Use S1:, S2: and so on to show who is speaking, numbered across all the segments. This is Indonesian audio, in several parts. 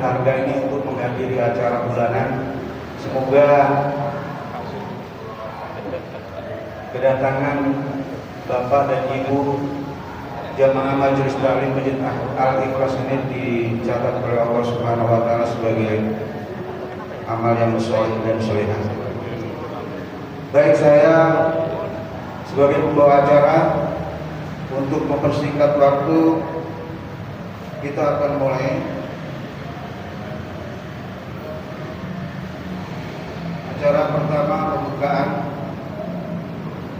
S1: berharga ini untuk menghadiri acara bulanan. Semoga kedatangan Bapak dan Ibu jamaah Majelis Taklim Masjid Al-Ikhlas ini dicatat oleh Allah Subhanahu wa taala sebagai amal yang sholih dan sholihah. Baik, saya sebagai pembawa acara, untuk mempersingkat waktu kita akan mulai acara pertama, pembukaan.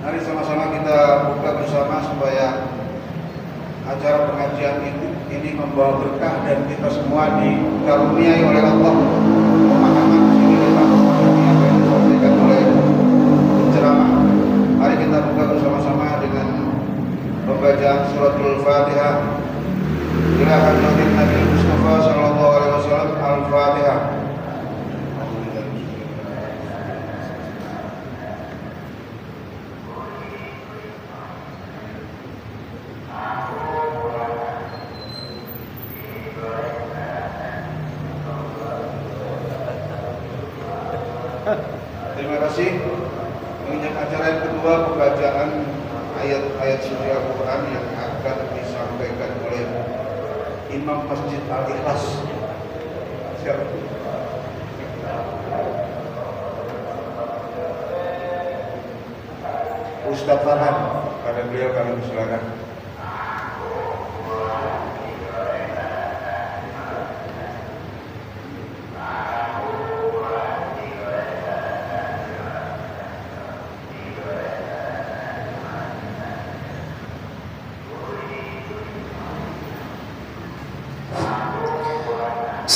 S1: Mari sama-sama kita buka bersama supaya acara pengajian ini membawa berkah dan kita semua dikaruniai oleh Allah pemahaman sehingga apa yang disampaikan oleh penceramah. Mari kita buka bersama-sama dengan pembacaan suratul Fatihah. Ila hadratin Nabi Mustafa sallallahu alaihi wasallam. Al-Fatihah. Terima kasih. Menginjak acara yang kedua, pembacaan ayat-ayat suci Al-Quran yang akan disampaikan oleh Imam Masjid Al-Ikhlas. Siapa? Ustaz Farhan. Pada beliau kami persilakan.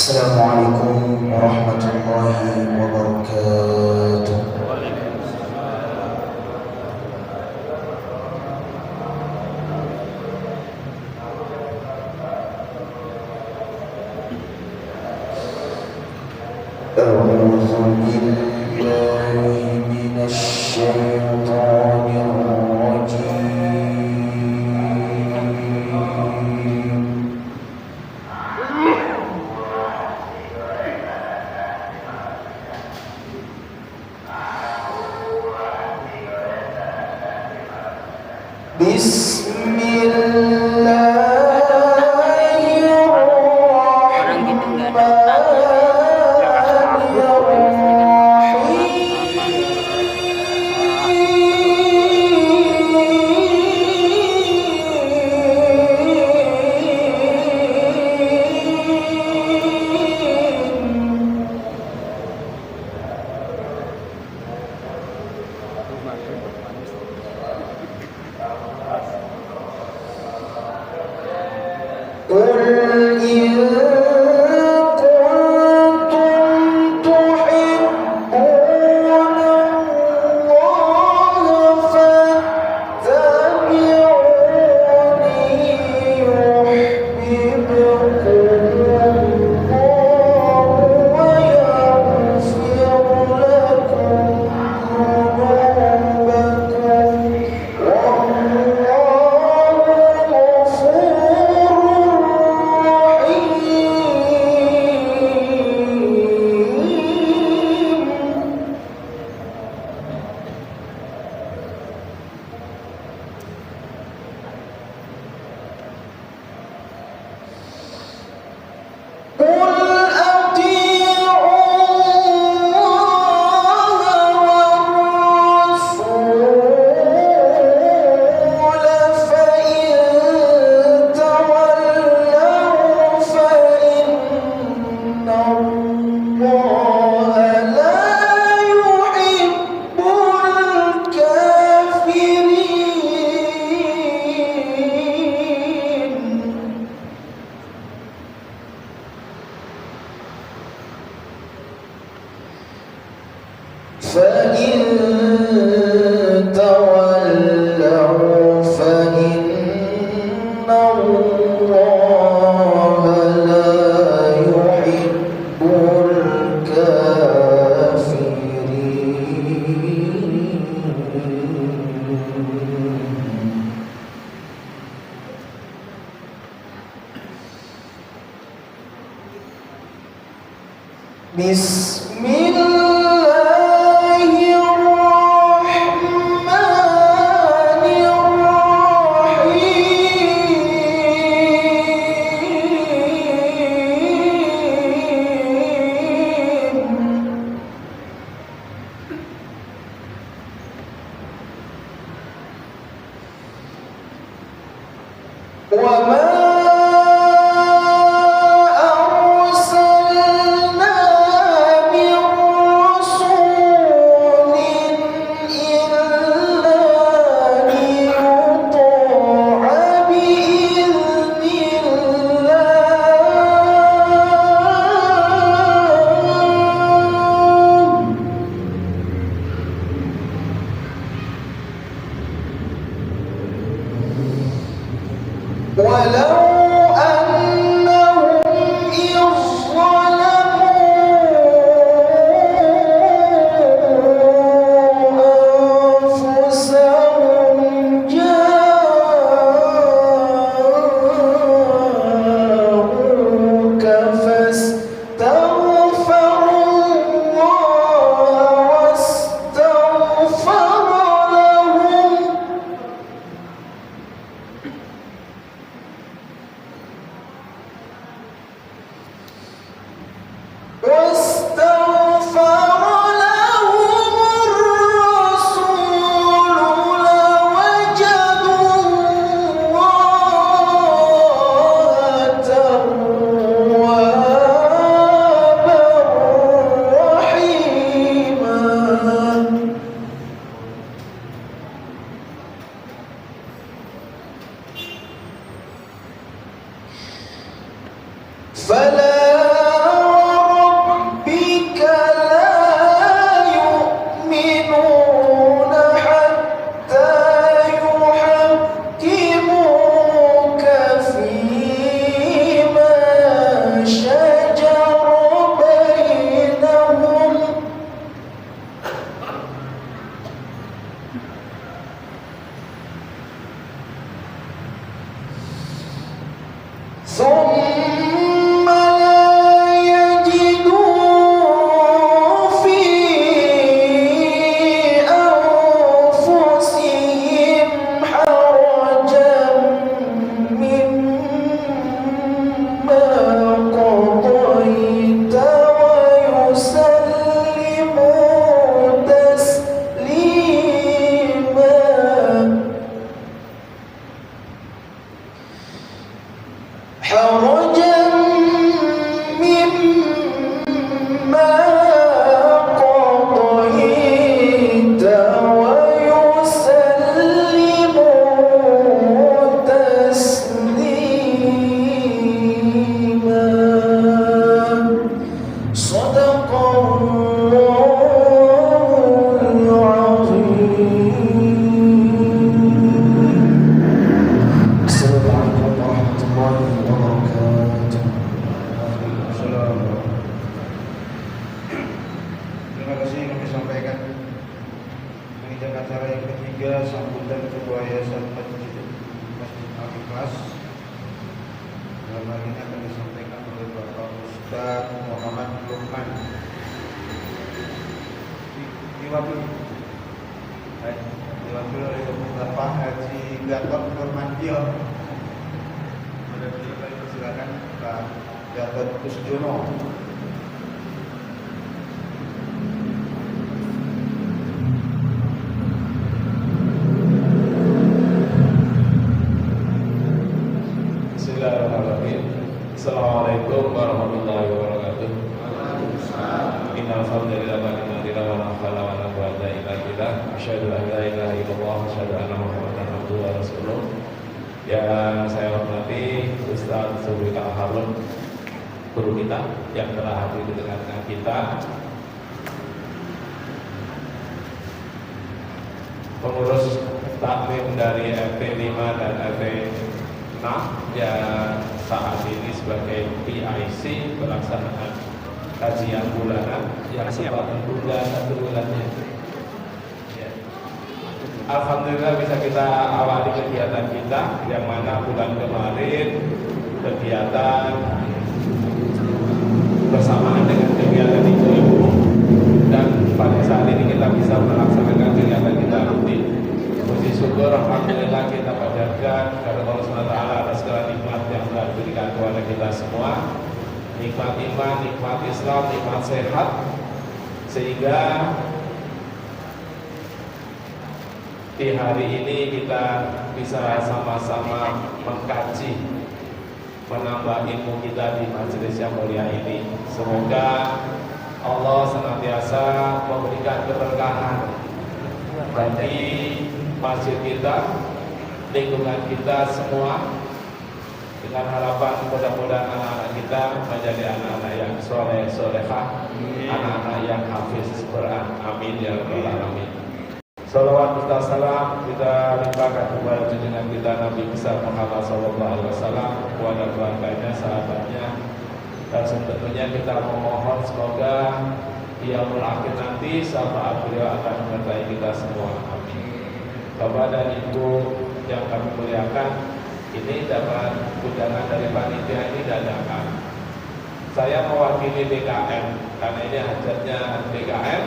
S2: Assalamualaikum warahmatullahi wabarakatuh. A'udzu billahi minasy syaithanir rajim.
S3: Assalamualaikum warahmatullahi wabarakatuh. Innal hamdalillah wa ni'matillah wa la haula wa la quwwata illa billah. Asyhadu an la ilaha illallah wa asyhadu anna Muhammadan abduhu wa rasuluh. Yang saya hormati Ustaz Zulfikar Harun, guru kita yang telah hadir di tengah-tengah kita, pengurus taklim dari FP5 dan FP6 yang saat ini sebagai PIC pelaksanaan kajian bulanan yang sempat menunda 1 bulannya. Ya. Alhamdulillah bisa kita awali kegiatan kita, yang mana bulan kemarin kegiatan bersamaan dengan kegiatan panjatkan kepada Allah SWT atas segala nikmat yang telah diberikan kepada kita semua, nikmat iman, nikmat Islam, nikmat sehat, sehingga di hari ini kita bisa sama-sama mengkaji, menambah ilmu kita di majelis yang mulia ini. Semoga Allah senantiasa memberikan keberkahan bagi masjid kita, lingkungan kita semua, dengan harapan mudah-mudahan anak-anak kita menjadi anak-anak yang soleh solehah, anak-anak yang hafiz Quran. Amin ya rabbal alamin. Salawat serta salam kita limpahkan kepada junjungan kita Nabi besar Muhammad SAW, kepada keluarganya, sahabatnya, dan tentunya kita memohon semoga dia berakhir nanti syafaat beliau akan menyertai kita semua. Amin. Bapak dan Ibu yang kami muliakan, ini dapat undangan dari panitia ini dadakan. Saya mewakili DKM karena ini hajatnya DKM,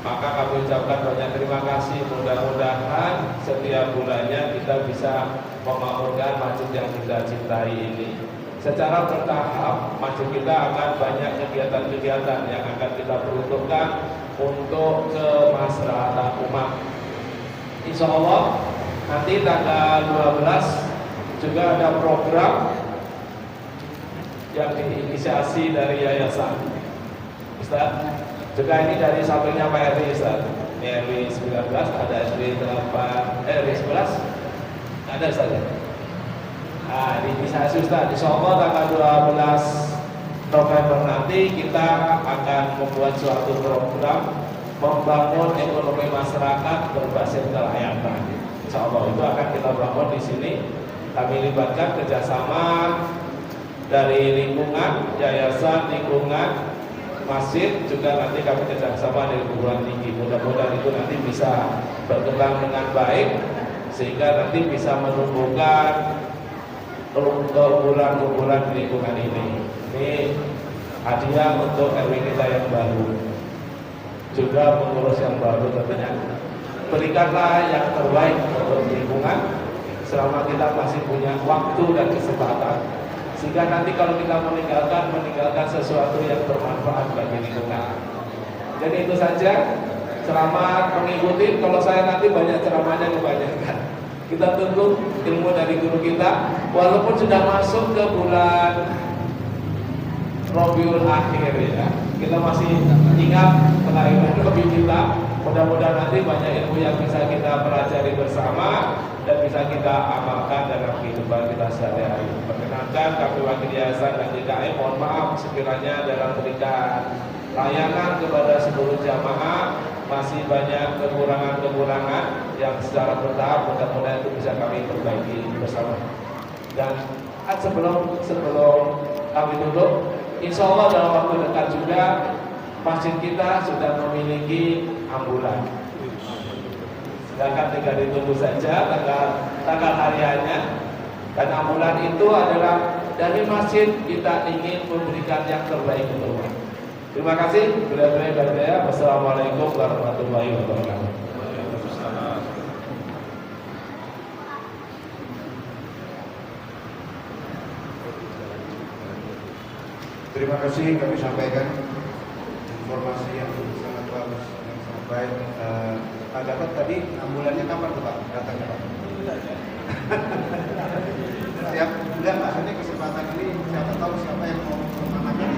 S3: maka kami ucapkan banyak terima kasih. Mudah-mudahan setiap bulannya kita bisa memakmurkan masjid yang kita cintai ini. Secara bertahap, masjid kita akan banyak kegiatan-kegiatan yang akan kita peruntukkan untuk kemaslahatan umat. Insya Allah nanti tanggal 12 juga ada program yang diinisiasi dari yayasan. Ustaz, juga ini dari sampingnya Pak RW Ustaz. Ini RW 19, ada RW 8, RW 11, ada saja. Nah, diinisiasi Ustaz. Insya Allah tanggal 12 November nanti kita akan membuat suatu program membangun ekonomi masyarakat berbasis kerakyatan. Insya Allah itu akan kita bangun di sini. Kami libatkan kerjasama dari lingkungan, yayasan, lingkungan, masjid, juga nanti kami kerjasama dari perguruan tinggi. Mudah-mudahan itu nanti bisa berkembang dengan baik, sehingga nanti bisa menumbuhkan keunggulan-keunggulan di lingkungan ini. Ini hadiah untuk RW kita yang baru, juga pengurus yang baru tentunya. Berikanlah yang terbaik untuk lingkungan selama kita masih punya waktu dan kesempatan, sehingga nanti kalau kita meninggalkan sesuatu yang bermanfaat bagi lingkungan. Jadi itu saja. Selamat mengikuti. Kalau saya nanti banyak ceramahnya kebanyakan. Kita tunggu ilmu dari guru kita, walaupun sudah masuk ke bulan Rabiul Akhir ya. Kita masih ingat kelahiran Nabi kita. Mudah-mudahan nanti banyak ilmu yang bisa kita pelajari bersama dan bisa kita amalkan dalam kehidupan kita sehari-hari. Perkenankan kami wakil yayasan dan DKM, mohon maaf sekiranya dalam berikan layanan kepada seluruh jamaah masih banyak kekurangan-kekurangan yang secara bertahap, mudah-mudahan itu bisa kami perbaiki bersama. Dan sebelum kami tutup, insya Allah dalam waktu dekat juga masjid kita sudah memiliki ambulan. Silakan tinggal ditunggu saja tanggal hariannya. Dan ambulan itu adalah dari masjid kita ingin memberikan yang terbaik untuk umat. Terima kasih. Wassalamualaikum warahmatullahi wabarakatuh.
S1: Terima kasih kami sampaikan informasi yang sangat bagus, yang sangat baik. Pak Gatot tadi ambulannya kapan tuh Pak? Datangnya Pak? Siap, enggak maksudnya kesempatan ini siapa tahu siapa yang mau memenangkan.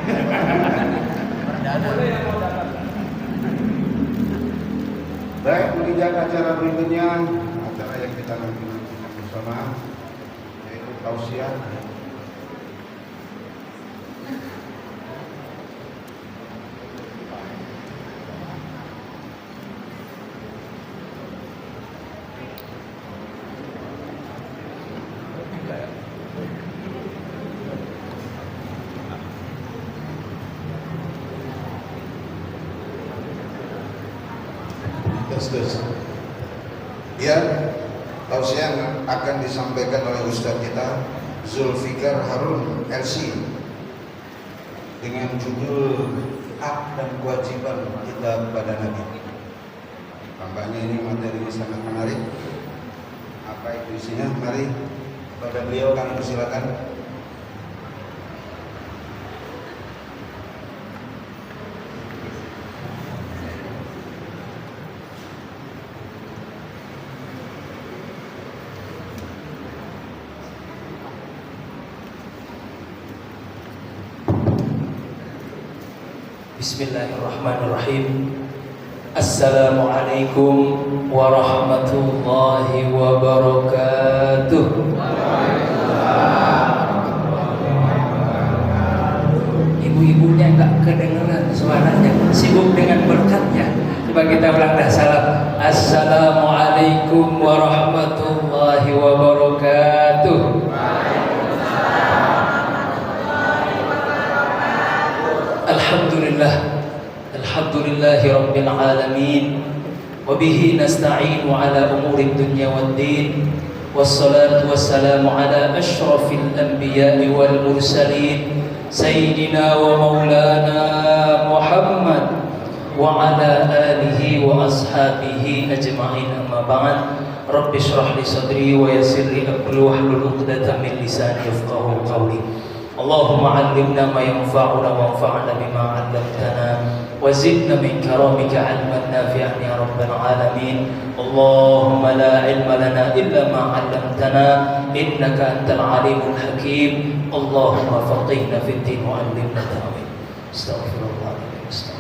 S1: Baik, meninjak acara berikutnya, acara yang kita nantikan bersama, yaitu tausiah. Ya, tausiah yang akan disampaikan oleh Ustadz kita Zulfikar Harun LC dengan judul hak dan kewajiban kita kepada Nabi. Tampaknya ini materi sangat menarik. Apa itu isinya? Mari pada beliau kami persilakan.
S4: Bismillahirrahmanirrahim. Assalamualaikum warahmatullahi wabarakatuh. Ibu-ibunya nggak kedengeran suaranya, sibuk dengan berkatnya. Coba kita ulang dah salam. Assalamualaikum warahmatullahi wabarakatuh. Alhamdulillahi Rabbil Alamin. Wabihi nasta'inu ala umuri dunya wad din. Wassalatu wassalamu ala ashrafil anbiya'i wal mursalin Sayyidina wa maulana Muhammad wa ala alihi wa ashabihi ajma'in, amma ba'd. Rabbi shrah li sadri wa yassir li amri wahlul 'uqdatam min lisani yafqahu qawli. Allahumma 'allimna ma yanfa'una wanfa'na bima 'allamtana wa zidna min karamika 'ilman nafi'an ya rabbal alamin. Allahumma la 'ilma lana illa ma 'allamtana innaka antal 'alimul hakim. Allahumma faqihna fid din wa 'allimna ta'wil. Astaghfirullahaladzim.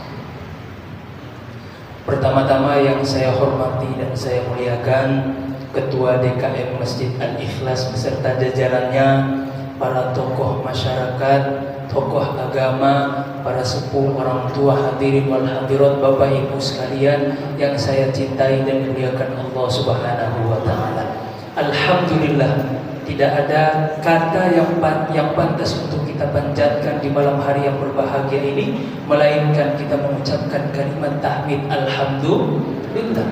S4: Pertama-tama yang saya hormati dan saya muliakan Ketua DKM Masjid Al-Ikhlas beserta jajarannya, para tokoh masyarakat, tokoh agama, para sepuh, orang tua, hadirin wal hadirat, Bapak Ibu sekalian yang saya cintai dan dimuliakan Allah Subhanahu wa taala. Alhamdulillah, tidak ada kata yang pantas untuk kita panjatkan di malam hari yang berbahagia ini melainkan kita mengucapkan kalimat tahmid alhamdulillah.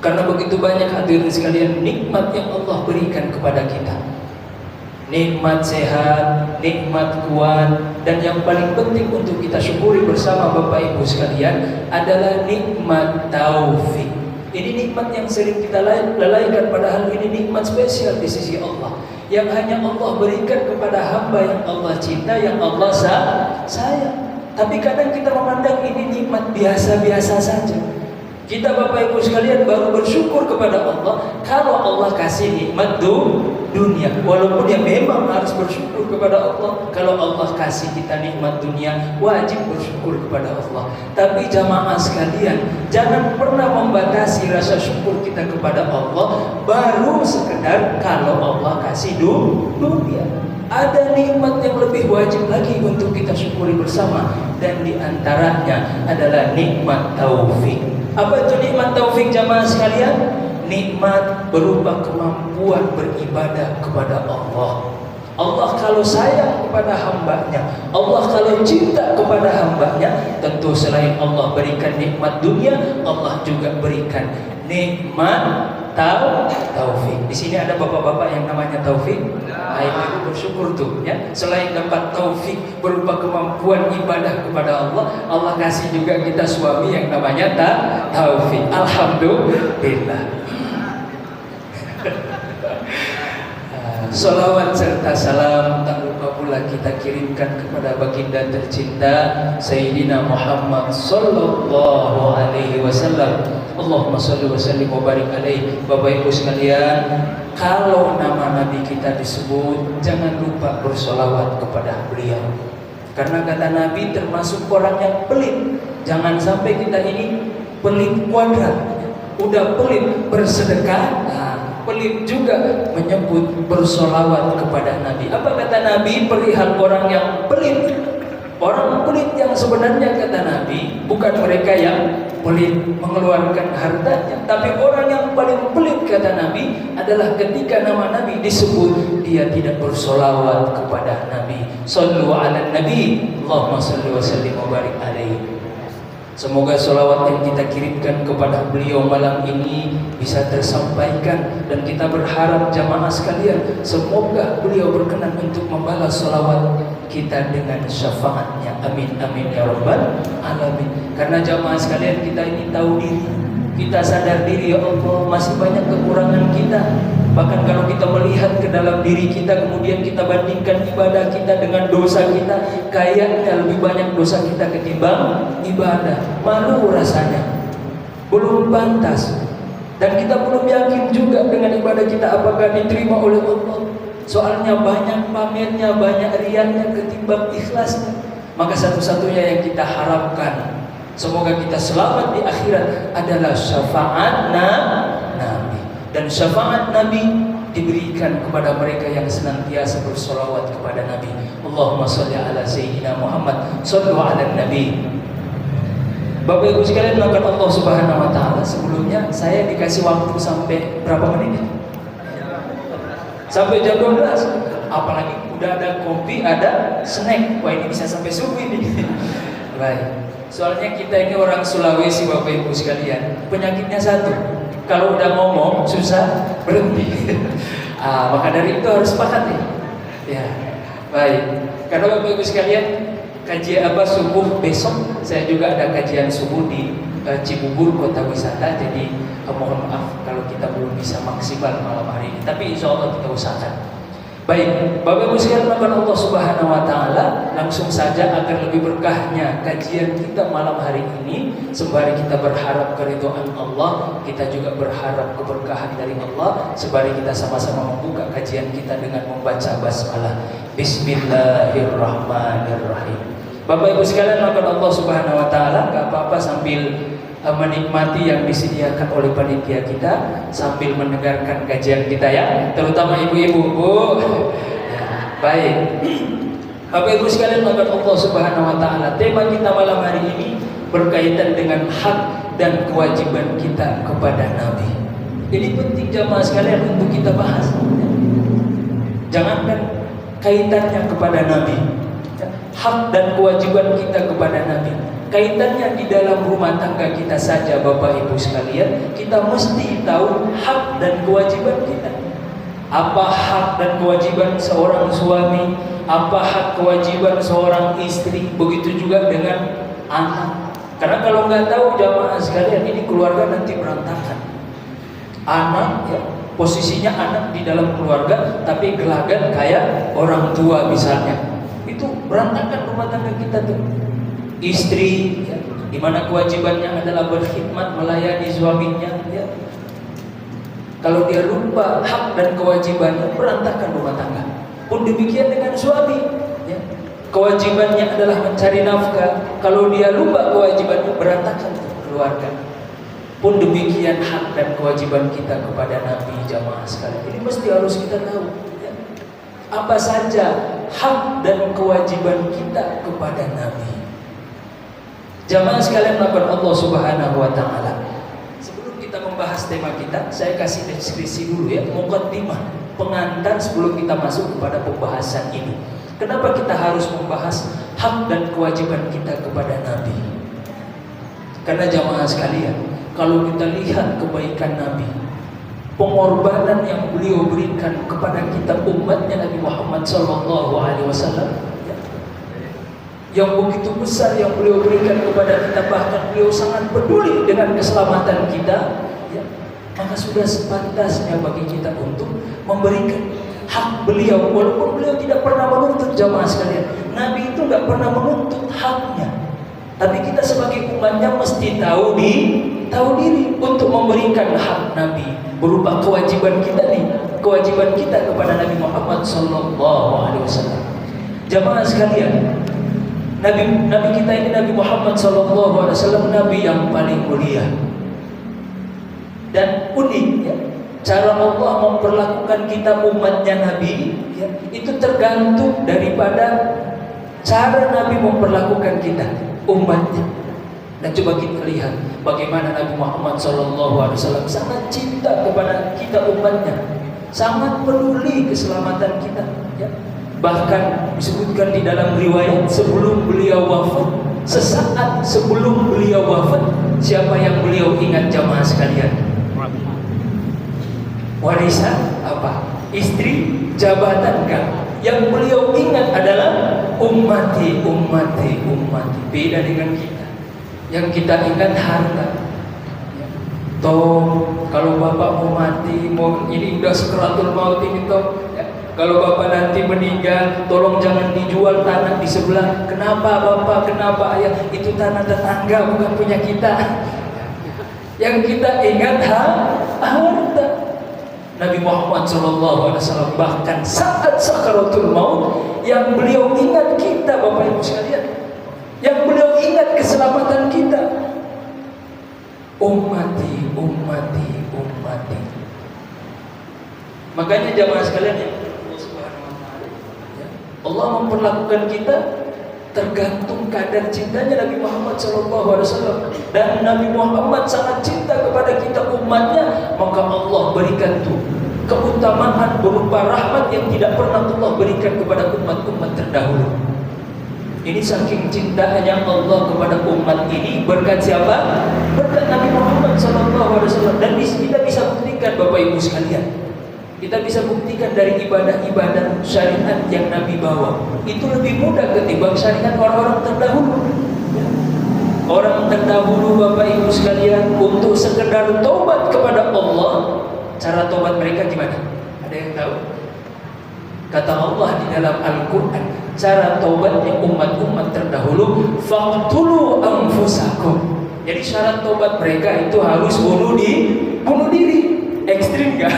S4: Karena begitu banyak hadirin sekalian nikmat yang Allah berikan kepada kita. Nikmat sehat, nikmat kuat, dan yang paling penting untuk kita syukuri bersama Bapak Ibu sekalian adalah nikmat taufik. Ini nikmat yang sering kita lalaikan, padahal ini nikmat spesial di sisi Allah yang hanya Allah berikan kepada hamba yang Allah cinta, yang Allah sayang. Tapi kadang kita memandang ini nikmat biasa-biasa saja. Kita Bapak Ibu sekalian baru bersyukur kepada Allah kalau Allah kasih nikmat dunia. Walaupun ya memang harus bersyukur kepada Allah. Kalau Allah kasih kita nikmat dunia, wajib bersyukur kepada Allah. Tapi jamaah sekalian, jangan pernah membatasi rasa syukur kita kepada Allah baru sekedar kalau Allah kasih dunia. Ada nikmat yang lebih wajib lagi untuk kita syukuri bersama, dan diantaranya adalah nikmat taufik. Apa itu nikmat taufik jamaah sekalian? Nikmat berupa kemampuan beribadah kepada Allah. Allah kalau sayang kepada hambanya, Allah kalau cinta kepada hambanya, tentu selain Allah berikan nikmat dunia, Allah juga berikan nikmat taufik. Di sini ada bapak-bapak yang namanya Taufik. Ibu bersyukur tuh ya. Selain dapat taufik berupa kemampuan ibadah kepada Allah, Allah kasih juga kita suami yang namanya Taufik. Alhamdulillah. Salawat serta salam tak lupa pula kita kirimkan kepada baginda tercinta Sayyidina Muhammad sallallahu alaihi wasallam. Allahumma shalli wa sallim wa barik alaihi. Bapak Ibu sekalian, kalau nama Nabi kita disebut, jangan lupa bersolawat kepada beliau. Karena kata Nabi termasuk orang yang pelit. Jangan sampai kita ini pelit kuadrat. Udah pelit bersedekah, pelit juga menyebut bersolawat kepada Nabi. Apa kata Nabi perihal orang yang pelit? Orang pelit yang sebenarnya kata Nabi bukan mereka yang pelit mengeluarkan hartanya, tapi orang yang paling pelit kata Nabi adalah ketika nama Nabi disebut dia tidak bersolawat kepada Nabi. Sallu ala Nabi, Allahumma salli wa sallim wa barik alaihi. Semoga solawat yang kita kirimkan kepada beliau malam ini bisa tersampaikan, dan kita berharap jamaah sekalian semoga beliau berkenan untuk membalas solawat kita dengan syafaatnya. Amin amin ya rabbal alamin. Karena jamaah sekalian, kita ini tahu diri, kita sadar diri ya Allah masih banyak kekurangan kita. Bahkan kalau kita melihat ke dalam diri kita, kemudian kita bandingkan ibadah kita dengan dosa kita, kayaknya lebih banyak dosa kita ketimbang ibadah. Malu rasanya, belum pantas. Dan kita belum yakin juga dengan ibadah kita apakah diterima oleh Allah. Soalnya banyak pamernya, banyak riaknya ketimbang ikhlasnya. Maka satu-satunya yang kita harapkan, semoga kita selamat di akhirat, adalah syafaat Nabi. Dan syafaat Nabi diberikan kepada mereka yang senantiasa bersolawat kepada Nabi. Allahumma sholli ala Sayyidina Muhammad, shollu ala Nabi. Bapak Ibu sekalian, maka Allah Subhanahu wa taala, sebelumnya saya dikasih waktu sampai berapa menit? Sampai jam 12. Apalagi udah ada kopi, ada snack. Wah, ini bisa sampai subuh ini. Baik. Soalnya kita ini orang Sulawesi, Bapak Ibu sekalian. Penyakitnya satu. Kalau udah ngomong susah berhenti. Maka dari itu harus sepakat nih. Ya. Baik. Karena Bapak Ibu sekalian, kajian subuh besok saya juga ada kajian subuh di Cibubur kota wisata. Jadi mohon maaf kalau kita belum bisa maksimal malam hari ini, tapi insya Allah kita usahakan. Baik, Bapak Ibu sekalian, Allah Subhanahu wa taala, langsung saja agar lebih berkahnya kajian kita malam hari ini, sembari kita berharap keridhaan Allah, kita juga berharap keberkahan dari Allah. Sembari kita sama-sama membuka kajian kita dengan membaca basmalah. Bismillahirrahmanirrahim. Bapak Ibu sekalian, Allah Subhanahu wa taala, enggak apa-apa sambil menikmati yang disediakan oleh panitia kita, sambil mendengarkan kajian kita ya, terutama ibu-ibu. Ya, baik. Bapak Ibu sekalian, Allah Subhanahu wa taala, tema kita malam hari ini berkaitan dengan hak dan kewajiban kita kepada Nabi. Ini penting jamaah sekalian untuk kita bahas. Jangankan kaitannya kepada Nabi, hak dan kewajiban kita kepada Nabi, kaitannya di dalam rumah tangga kita saja, Bapak Ibu sekalian, kita mesti tahu hak dan kewajiban kita. Apa hak dan kewajiban seorang suami, apa hak kewajiban seorang istri, begitu juga dengan anak. Karena kalau nggak tahu jamaah sekalian, ini keluarga nanti berantakan. Anak ya, posisinya anak di dalam keluarga, tapi gelagat kayak orang tua misalnya, itu berantakan rumah tangga kita tuh. Istri ya, di mana kewajibannya adalah berkhidmat, melayani suaminya ya. Kalau dia lupa hak dan kewajibannya, berantakan rumah tangga. Pun demikian dengan suami ya. Kewajibannya adalah mencari nafkah. Kalau dia lupa kewajibannya, berantakan keluarga. Pun demikian hak dan kewajiban kita kepada Nabi, jamaah sekalian. Ini mesti harus kita tahu ya. Apa saja hak dan kewajiban kita kepada Nabi. Jamaah sekalian, melakukan Allah Subhanahu wa taala. Sebelum kita membahas tema kita, saya kasih deskripsi dulu ya, muqaddimah, pengantar sebelum kita masuk kepada pembahasan ini. Kenapa kita harus membahas hak dan kewajiban kita kepada Nabi? Karena jamaah sekalian, kalau kita lihat kebaikan Nabi, pengorbanan yang beliau berikan kepada kita umatnya Nabi Muhammad SAW, yang begitu besar yang beliau berikan kepada kita, bahkan beliau sangat peduli dengan keselamatan kita ya, maka sudah sepantasnya bagi kita untuk memberikan hak beliau. Walaupun beliau tidak pernah menuntut, jamaah sekalian, Nabi itu nggak pernah menuntut haknya, tapi kita sebagai umatnya mesti tahu diri untuk memberikan hak Nabi berupa kewajiban kita nih, kewajiban kita kepada Nabi Muhammad SAW. Jamaah sekalian, Nabi kita ini, Nabi Muhammad SAW, Nabi yang paling mulia dan unik ya. Cara Allah memperlakukan kita umatnya Nabi ya, itu tergantung daripada cara Nabi memperlakukan kita umatnya. Dan coba kita lihat bagaimana Nabi Muhammad SAW sangat cinta kepada kita umatnya, sangat peduli keselamatan kita ya. Bahkan disebutkan di dalam riwayat, sebelum beliau wafat, sesaat sebelum beliau wafat, siapa yang beliau ingat jamaah sekalian? Warisan apa? Istri, jabatan kan? Yang beliau ingat adalah ummati. Beda dengan kita. Yang kita ingat harta. toh kalau bapak mau mati, mau ini udah sekaratul maut ini toh ya, kalau bapak nanti meninggal, tolong jangan dijual tanah di sebelah. Kenapa bapak, kenapa ayah? Itu tanah tetangga, bukan punya kita. Yang kita ingat harta. Nabi Muhammad SAW bahkan saat sakaratul maut, yang beliau ingat kita, bapak ibu sekalian, yang beliau ingat keselamatan kita. Ummati, ummati, ummati. Makanya jamaah sekalian ya, Allah memperlakukan kita tergantung kadar cintanya Nabi Muhammad SAW. Dan Nabi Muhammad sangat cinta kepada kita umatnya, maka Allah berikan tuh keutamaan berupa rahmat yang tidak pernah Allah berikan kepada umat-umat terdahulu. Ini saking cintanya Allah kepada umat ini, berkat siapa? Berkat Nabi Muhammad SAW. Dan kita bisa buktikan Bapak Ibu sekalian, kita bisa buktikan dari ibadah-ibadah syariat yang Nabi bawa itu lebih mudah ketimbang syariat orang-orang terdahulu. Orang terdahulu Bapak Ibu sekalian, untuk sekedar tobat kepada Allah, cara tobat mereka gimana? Ada yang tahu? Kata Allah di dalam Al-Quran, cara tobatnya umat-umat terdahulu, faqtulu anfusakum. Jadi syarat tobat mereka itu harus bunuh diri. Ekstrim gak?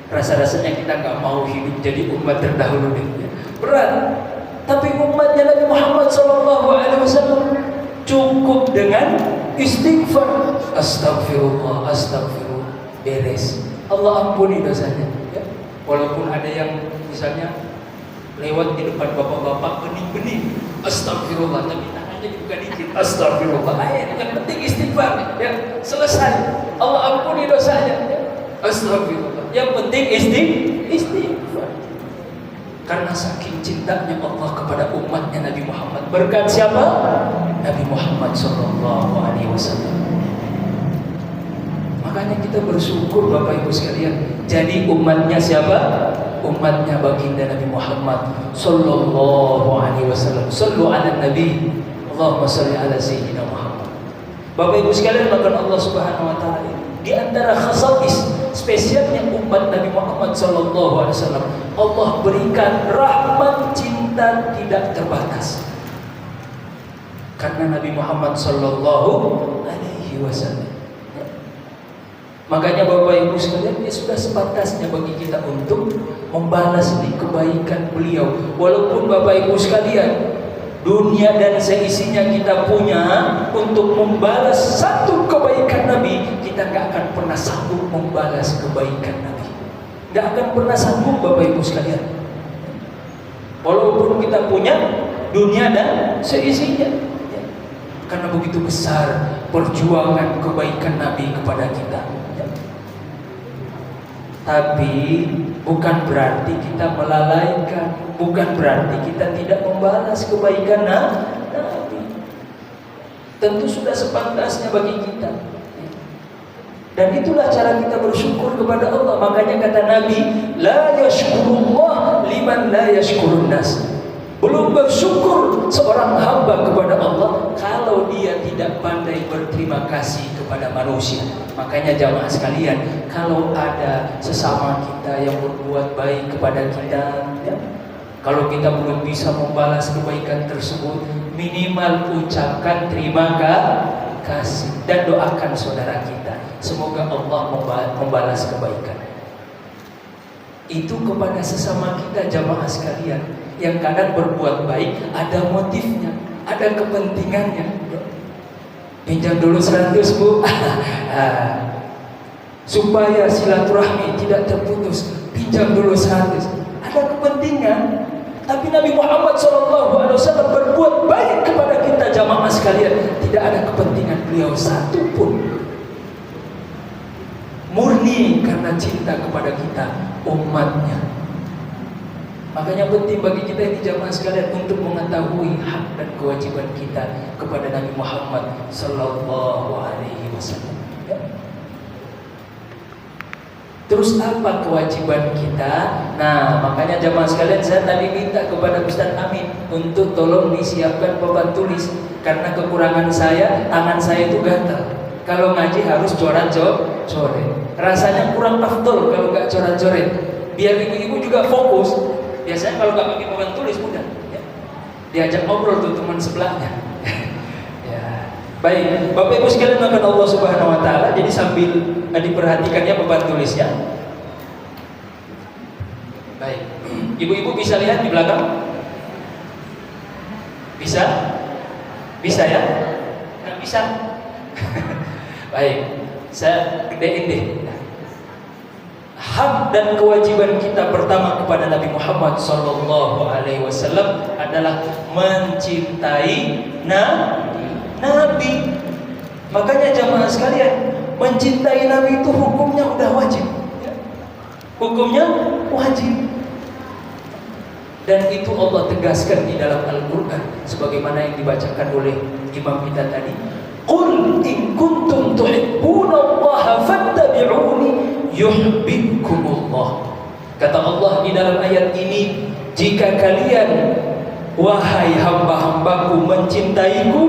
S4: Rasa-rasanya kita gak mau hidup jadi umat terdahulu deh. Berat. Tapi umatnya Nabi Muhammad SAW cukup dengan istighfar. Astagfirullah, astagfirullah, beres. Allah ampuni dosanya ya. Walaupun ada yang misalnya lewat di depan bapak-bapak bening-bening, astagfirullah, tapi tangannya dibuka dikit, astagfirullah. Yang penting istighfar ya. Selesai, Allah ampuni dosanya ya. Astagfirullah. Yang penting istighfar. Karena saking cintanya Allah kepada umatnya Nabi Muhammad. Berkat siapa? Nabi Muhammad SAW. Makanya kita bersyukur Bapak Ibu sekalian, jadi umatnya siapa? Umatnya baginda Nabi Muhammad SAW. Sallu ala Nabi, Allahumma salli ala Sayyidina Muhammad. Bapak Ibu sekalian, maka Allah Subhanahu Wa Taala di antara khasais spesialnya umat Nabi Muhammad SAW, Allah berikan rahmat cinta tidak terbatas. Karena Nabi Muhammad SAW. Makanya Bapak Ibu sekalian, sudah sepantasnya bagi kita untuk membalas nih kebaikan beliau. Walaupun Bapak Ibu sekalian, dunia dan seisinya kita punya untuk membalas satu kebaikan Nabi, kita gak akan pernah sanggup membalas kebaikan Nabi. Gak akan pernah sanggup Bapak Ibu sekalian. Walaupun kita punya dunia dan seisinya ya. Karena begitu besar perjuangan kebaikan Nabi kepada kita ya. Tapi bukan berarti kita melalaikan, bukan berarti kita tidak membalas kebaikan Nabi. Tentu sudah sepantasnya bagi kita. Dan itulah cara kita bersyukur kepada Allah. Makanya kata Nabi, la yashkurullah liman la yashkurun nas. Belum bersyukur seorang hamba kepada Allah kalau dia tidak pandai berterima kasih kepada manusia. Makanya jamaah sekalian, kalau ada sesama kita yang berbuat baik kepada kita ya, kalau kita belum bisa membalas kebaikan tersebut, minimal ucapkan terima kasih dan doakan saudara kita, semoga Allah membalas kebaikan itu kepada sesama kita. Jamaah sekalian, yang kadang berbuat baik ada motifnya, ada kepentingannya. Pinjam dulu 100 Bu supaya silaturahmi tidak terputus, pinjam dulu 100, ada kepentingan. Tapi Nabi Muhammad SAW berbuat baik kepada kita jamaah sekalian, tidak ada kepentingan beliau satu pun, murni karena cinta kepada kita umatnya. Makanya penting bagi kita ini jamaah sekalian untuk mengetahui hak dan kewajiban kita kepada Nabi Muhammad SAW ya. Terus apa kewajiban kita? Nah, makanya jamaah sekalian, saya tadi minta kepada Ustaz Amin untuk tolong disiapkan papan tulis, karena kekurangan saya, tangan saya itu gatal. Kalau ngaji harus coret. Rasanya kurang afdol kalau nggak coret-coret. Biar ibu-ibu juga fokus. Biasanya kalau nggak pakai papan tulis mudah. Ya. Diajak ngobrol tuh teman sebelahnya. Ya. Baik, Bapak Ibu sekalian akan Allah Subhanahu Wa Taala. Jadi sambil diperhatikannya papan tulisnya. Baik, ibu-ibu bisa lihat di belakang? Bisa? Bisa ya? Nggak bisa? Baik, saya gedein deh. Hak dan kewajiban kita pertama kepada Nabi Muhammad SAW adalah mencintai Nabi. Makanya jamaah sekalian, mencintai Nabi itu hukumnya udah wajib. Hukumnya wajib. Dan itu Allah tegaskan di dalam Al-Quran sebagaimana yang dibacakan oleh imam kita tadi. Qul in kuntum tuhibbunallaha fattabi'uni yuhibbukumullah. Kata Allah di dalam ayat ini, jika kalian wahai hamba-hambaku mencintaiku,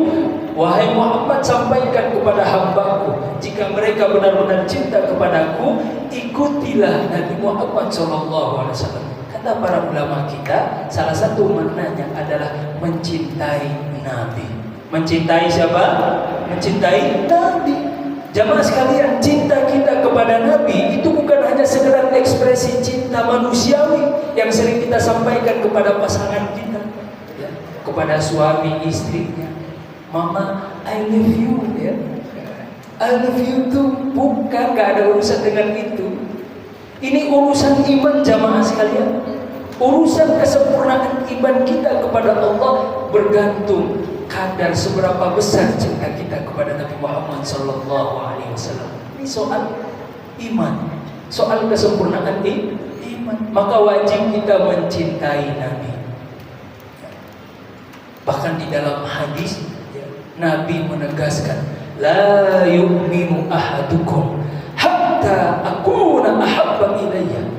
S4: wahai Muhammad sampaikan kepada hambaku, jika mereka benar-benar cinta kepadaku, ikutilah Nabi Muhammad SAW. Kata para ulama kita, salah satu maknanya adalah mencintai Nabi. Mencintai siapa? Mencintai Nabi. Jamaah sekalian, cinta kita kepada Nabi itu bukan hanya sekedar ekspresi cinta manusiawi yang sering kita sampaikan kepada pasangan kita, ya, kepada suami istrinya. Mama, I love you, ya. I love you too. Bukan, gak ada urusan dengan itu. Ini urusan iman jamaah sekalian. Urusan kesempurnaan iman kita kepada Allah bergantung kadar seberapa besar cinta kita kepada Nabi Muhammad SAW. Ini soal iman, soal kesempurnaan iman. Maka wajib kita mencintai Nabi. Bahkan di dalam hadis Nabi menegaskan, la yu'minu ahadukum hatta akuna ahabba ilayya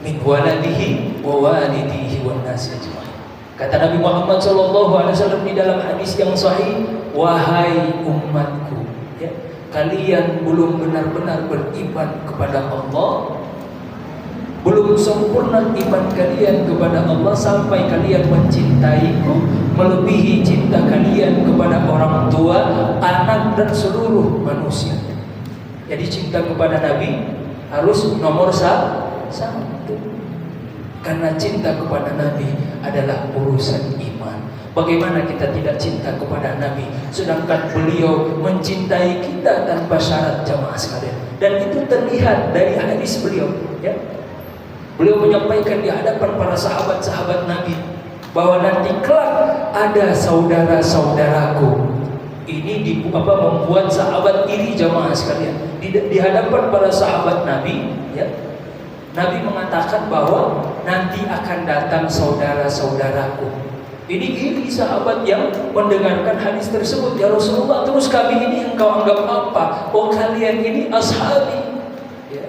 S4: min waladihi wa walidihi wan nasi ajma'in. Kata Nabi Muhammad SAW di dalam hadis yang sahih, wahai umatku, ya, kalian belum benar-benar beriman kepada Allah, belum sempurna iman kalian kepada Allah sampai kalian mencintaiku melebihi cinta kalian kepada orang tua, anak dan seluruh manusia. Jadi cinta kepada Nabi harus nomor satu. Karena cinta kepada Nabi adalah urusan iman. Bagaimana kita tidak cinta kepada Nabi sedangkan beliau mencintai kita tanpa syarat jamaah sekalian. Dan itu terlihat dari hadis beliau, ya. Beliau menyampaikan di hadapan para sahabat-sahabat Nabi bahwa nanti kelak ada saudara-saudaraku. Ini membuat sahabat iri jamaah sekalian. Di hadapan para sahabat Nabi, ya, Nabi mengatakan bahwa nanti akan datang saudara-saudaraku. Ini iri sahabat yang mendengarkan hadis tersebut. Ya Rasulullah, terus kami ini engkau anggap apa? Oh, kalian ini ashabi. Ya.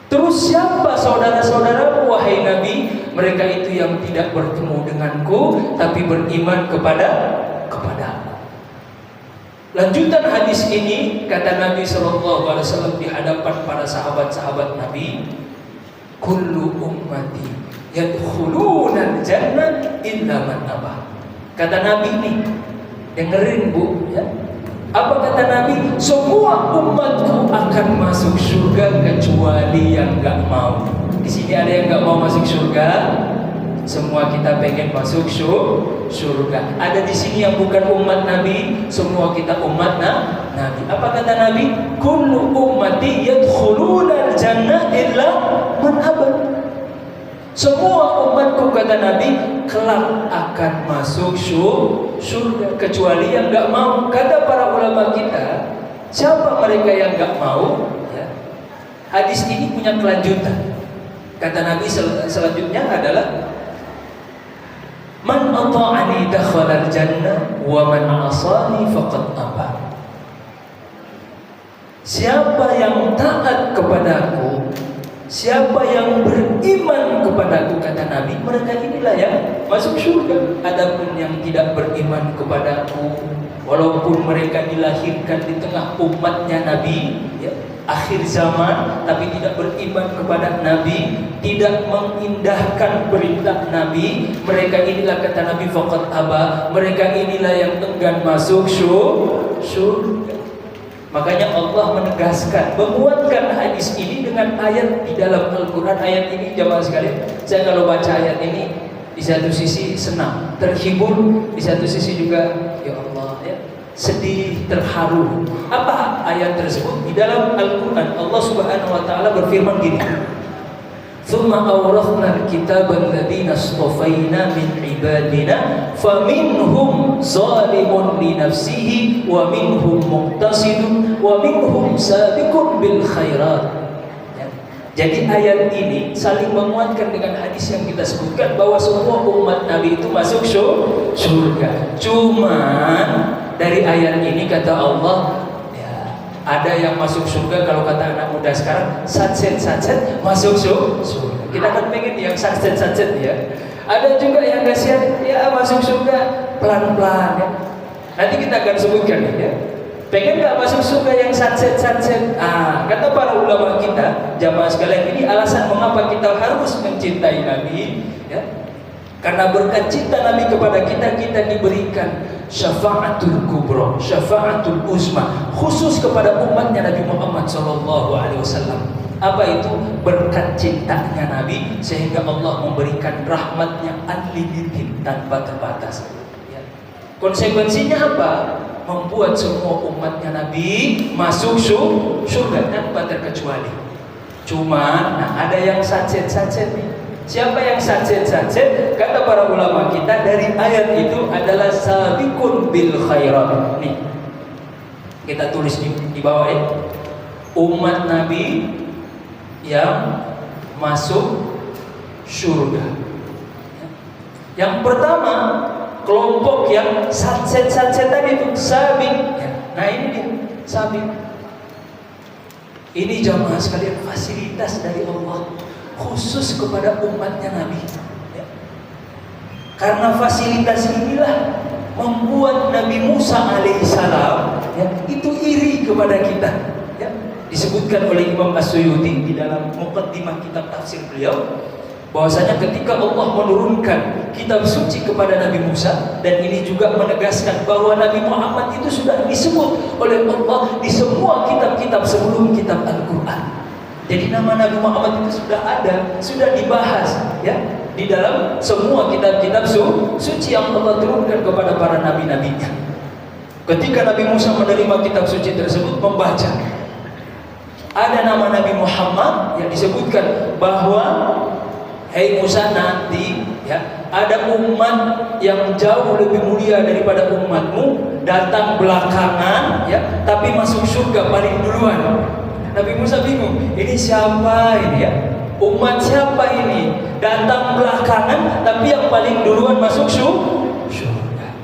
S4: Terus siapa saudara-saudaramu wahai Nabi? Mereka itu yang tidak bertemu denganku tapi beriman kepada aku. Lanjutan hadis ini, kata Nabi SAW di hadapan para sahabat-sahabat Nabi, kullu ummati yadkhuluna al-jannah illa man aba. Kata Nabi ini, dengerin Bu, ya. Apa kata Nabi? Semua umatku akan masuk surga kecuali yang enggak mau. Di sini ada yang enggak mau masuk surga? Semua kita pengen masuk surga. Ada di sini yang bukan umat Nabi, semua kita umat Nabi. Apa kata Nabi? Kullu ummati yadkhuluna al-jannah illa man aba. Semua umatku, kata Nabi, kelak akan masuk surga kecuali yang enggak mau. Kata para ulama kita, siapa mereka yang enggak mau? Ya. Hadis ini punya kelanjutan. Kata Nabi selanjutnya adalah man ata'ani dakhala al-jannah wa man 'asani faqad aba. Siapa yang taat kepadaku, siapa yang beriman kepadaku, kata Nabi, mereka inilah yang masuk surga. Adapun yang tidak beriman kepadaku, walaupun mereka dilahirkan di tengah umatnya Nabi, ya, akhir zaman, tapi tidak beriman kepada Nabi, tidak mengindahkan perintah Nabi. Mereka inilah, kata Nabi, faqad aba, mereka inilah yang enggan masuk surga. Makanya Allah menegaskan, menguatkan hadis ini dengan ayat di dalam Al-Quran. Ayat ini jamaah sekalian, saya kalau baca ayat ini di satu sisi senang, terhibur, di satu sisi juga ya Allah, ya, sedih, terharu. Apa ayat tersebut? Di dalam Al-Quran Allah Subhanahu wa taala berfirman gini, "Tsumma awrathna al-kitaba alladziina astafaina min ibadina faminhum zalimun li nafsihi wa minhum muqtasidun wa minhum sabiqun bil khairat." Jadi ayat ini saling menguatkan dengan hadis yang kita sebutkan bahwa semua umat Nabi itu masuk surga. Cuman dari ayat ini kata Allah, ya, ada yang masuk surga, kalau kata anak muda sekarang satset masuk surga. Kita kan pengen yang satset ya. Ada juga yang kasihan, ya masuk surga pelan-pelan ya. Nanti kita akan sebutkan ya. Pengen gak masuk surga yang satset? Kata para ulama kita, jamaah sekalian, ini alasan mengapa kita harus mencintai Nabi, ya. Karena berkat cinta Nabi kepada kita, kita diberikan syafa'atul kubra, syafa'atul uzma, khusus kepada umatnya Nabi Muhammad SAW. Apa itu? Berkat cintanya Nabi, sehingga Allah memberikan rahmatnya unlimited, tanpa terbatas. Ya. Konsekuensinya apa? Membuat semua umatnya Nabi masuk surga tanpa terkecuali. Cuman, ada yang satset nih. Siapa yang satset? Kata para ulama kita, dari ayat itu adalah sabiqun bil khairat. Nih, kita tulis di bawah ya. Umat Nabi yang masuk surga. Yang pertama, kelompok yang satset tadi itu sabiq. Nah ini dia sabiq. Ini jamaah sekalian fasilitas dari Allah khusus kepada umatnya Nabi. Ya. Karena fasilitas inilah membuat Nabi Musa alaihissalam, ya, itu iri kepada kita. Ya. Disebutkan oleh Imam As-Suyuti di dalam muqaddimah kitab tafsir beliau, bahwasanya ketika Allah menurunkan kitab suci kepada Nabi Musa, dan ini juga menegaskan bahwa Nabi Muhammad itu sudah disebut oleh Allah di semua kitab-kitab sebelum kitab Al-Quran. Jadi nama Nabi Muhammad itu sudah ada, sudah dibahas ya di dalam semua kitab-kitab suci yang Allah turunkan kepada para nabi-nabinya. Ketika Nabi Musa menerima kitab suci tersebut, membaca, ada nama Nabi Muhammad yang disebutkan bahwa, "Hei Musa, nanti ya ada umat yang jauh lebih mulia daripada umatmu datang belakangan ya, tapi masuk surga paling duluan." Nabi Musa bingung, ini siapa ini ya? Umat siapa ini? Datang belakangan tapi yang paling duluan masuk surga.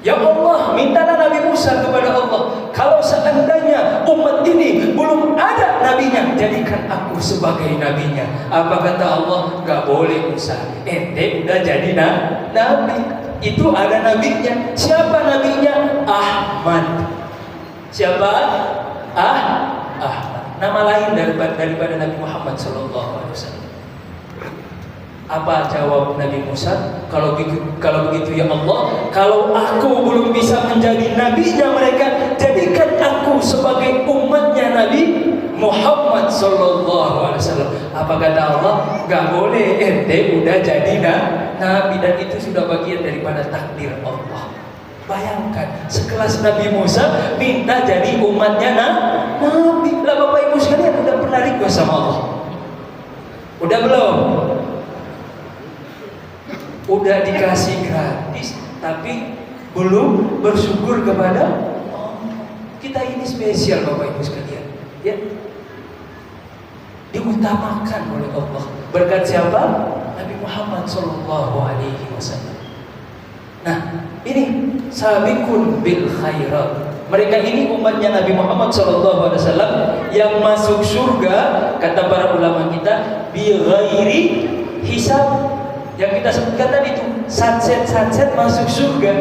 S4: Ya Allah, mintalah Nabi Musa kepada Allah, kalau seandainya umat ini belum ada nabinya, jadikan aku sebagai nabinya. Apa kata Allah? Gak boleh Musa, ente udah jadi nabi. Itu ada nabinya. Siapa nabinya? Ahmad. Siapa? Ahmad. Nama lain daripada Nabi Muhammad SAW. Apa jawab Nabi Musa? Kalau begitu ya Allah, kalau aku belum bisa menjadi nabinya mereka, jadikan aku sebagai umatnya Nabi Muhammad SAW. Apa kata Allah? Gak boleh, ente udah jadi nabi, dan itu sudah bagian daripada takdir Allah. Bayangkan, sekelas Nabi Musa minta jadi umatnya Nabi. Lah Bapak Ibu sekalian, udah pernah request sama Allah? Udah belum? Udah dikasih gratis, tapi belum bersyukur kepada Allah. Kita ini spesial Bapak Ibu sekalian, ya. Diutamakan oleh Allah. Berkat siapa? Nabi Muhammad SAW. Nah, ini sabiqun bil khairat. Mereka ini umatnya Nabi Muhammad SAW yang masuk surga, kata para ulama kita, bi ghairi hisab. Yang kita sebutkan tadi itu satset masuk surga.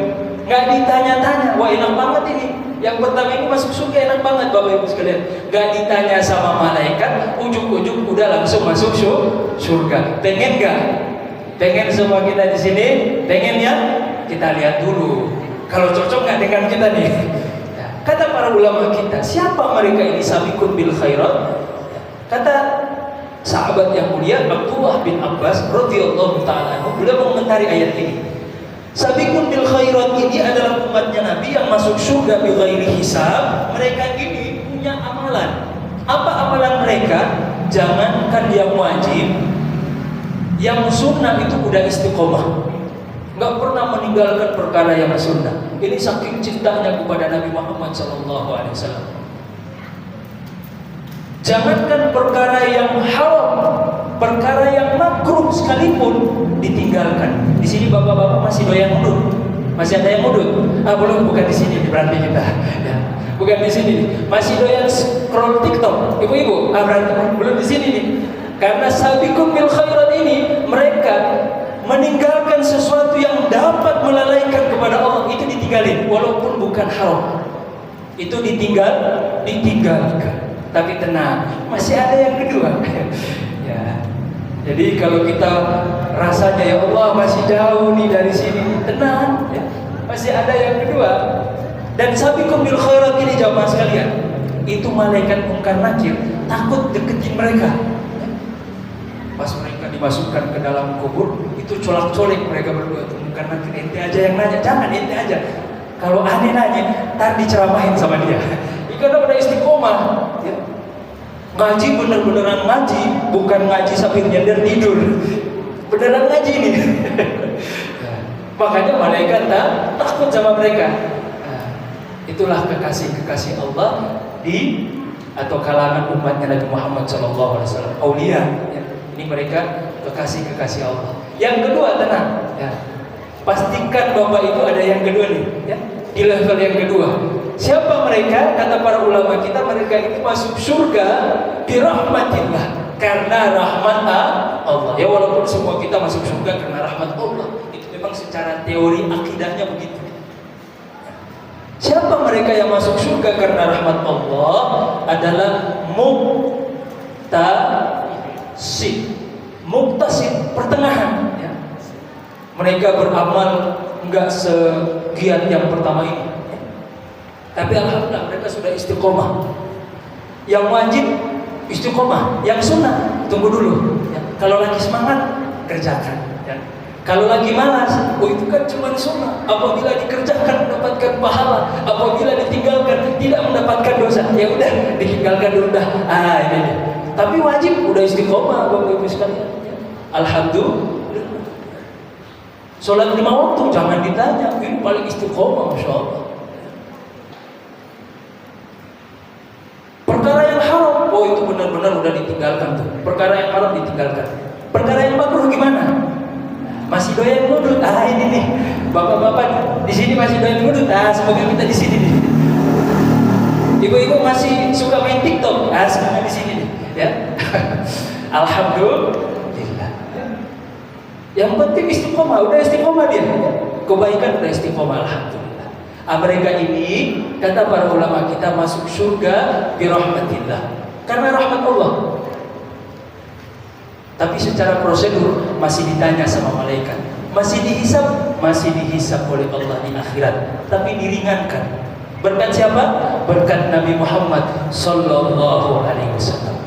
S4: nggak ditanya-tanya. Wah, enak banget ini. Yang pertama ini masuk surga enak banget Bapak Ibu sekalian. Nggak ditanya sama malaikat, ujuk-ujuk udah langsung masuk surga. Pengen nggak? Pengen semua kita di sini? Pengen ya? Kita lihat dulu. Kalau cocok nggak dengan kita nih? Kata para ulama kita, siapa mereka ini sabiqun bil khairat? Kata sahabat yang mulia Abdullah bin Abbas radhiyallahu taala anhu, beliau mengomentari ayat ini. Sabiqun bil khairat ini adalah umatnya Nabi yang masuk surga bi ghairi hisab. Mereka ini punya amalan. Apa amalan mereka? Jangankan yang wajib, yang sunnah itu udah istiqomah. Nggak pernah meninggalkan perkara yang sunnah. Ini saking cintanya kepada Nabi Muhammad SAW. Jangankan perkara yang haram, perkara yang makruh sekalipun ditinggalkan. Di sini bapak-bapak masih doyan mudut, masih ada yang mudut? Belum, bukan di sini berarti kita. Ya, bukan di sini. Masih doyan scroll TikTok, ibu-ibu? Berarti belum di sini nih. Karena sabiqun bil khairat ini mereka meninggalkan sesuatu yang dapat melalaikan kepada Allah, itu ditinggalin walaupun bukan haram. Itu ditinggalkan. Tapi tenang, masih ada yang kedua. Ya. Jadi kalau kita rasanya ya Allah masih jauh nih dari sini, tenang ya. Masih ada yang kedua. Dan sabiqun bil khairat ini jamaah sekalian, itu malaikat mungkar nakir takut deketin mereka. Pas mereka dimasukkan ke dalam kubur, itu colak-colik mereka berdua tuh. Karena ente aja yang nanya, jangan ente aja. Kalau aneh nanya, ntar diceramahin sama dia. Karena udah istiqomah, ya. Ngaji bener-beneran ngaji, bukan ngaji sambil nyender tidur. Beneran ngaji nih. Makanya malaikat takut sama mereka. Itulah kekasih-kekasih Allah atau kalangan umatnya Nabi Muhammad SAW. Aulia. Ya. Ini mereka kekasih-kekasih Allah. Yang kedua, tenang ya. Pastikan Bapak itu ada yang kedua nih ya. Di level yang kedua, siapa mereka? Kata para ulama kita, mereka itu masuk surga birahmatillah, karena rahmat Allah. Ya, walaupun semua kita masuk surga karena rahmat Allah, itu memang secara teori akidahnya begitu. Siapa mereka yang masuk surga karena rahmat Allah? Adalah Muktasid, pertengahan ya. Mereka beramal enggak segiat yang pertama ini, tapi alhamdulillah mereka sudah istiqomah. Yang wajib istiqomah, yang sunnah tunggu dulu ya. Kalau lagi semangat kerjakan ya. Kalau lagi malas, itu kan cuma sunnah. Apabila dikerjakan mendapatkan pahala, apabila ditinggalkan tidak mendapatkan dosa, ya udah ditinggalkan dulu dah. Ini. Tapi wajib udah istiqomah Bapak Ibu sekalian. Alhamdulillah. Sholat 5 waktu jangan ditanya, ini paling istiqomah, masya Allah. Perkara yang haram, itu benar-benar udah ditinggalkan tuh. Perkara yang haram ditinggalkan. Perkara yang makruh gimana? Masih doyan mudut? Ini nih, bapak-bapak di sini masih doyan mudut. Semoga kita di sini nih. Ibu-ibu masih suka main TikTok? Semoga di sini nih, ya. Alhamdulillah. Yang penting istiqomah, udah istiqomah dia. Kebaikan udah istiqomah, alhamdulillah. Mereka ini kata para ulama kita masuk surga birahmatillah, karena rahmat Allah. Tapi secara prosedur masih ditanya sama malaikat, masih dihisab oleh Allah di akhirat, tapi diringankan. Berkat siapa? Berkat Nabi Muhammad sallallahu alaihi wasallam.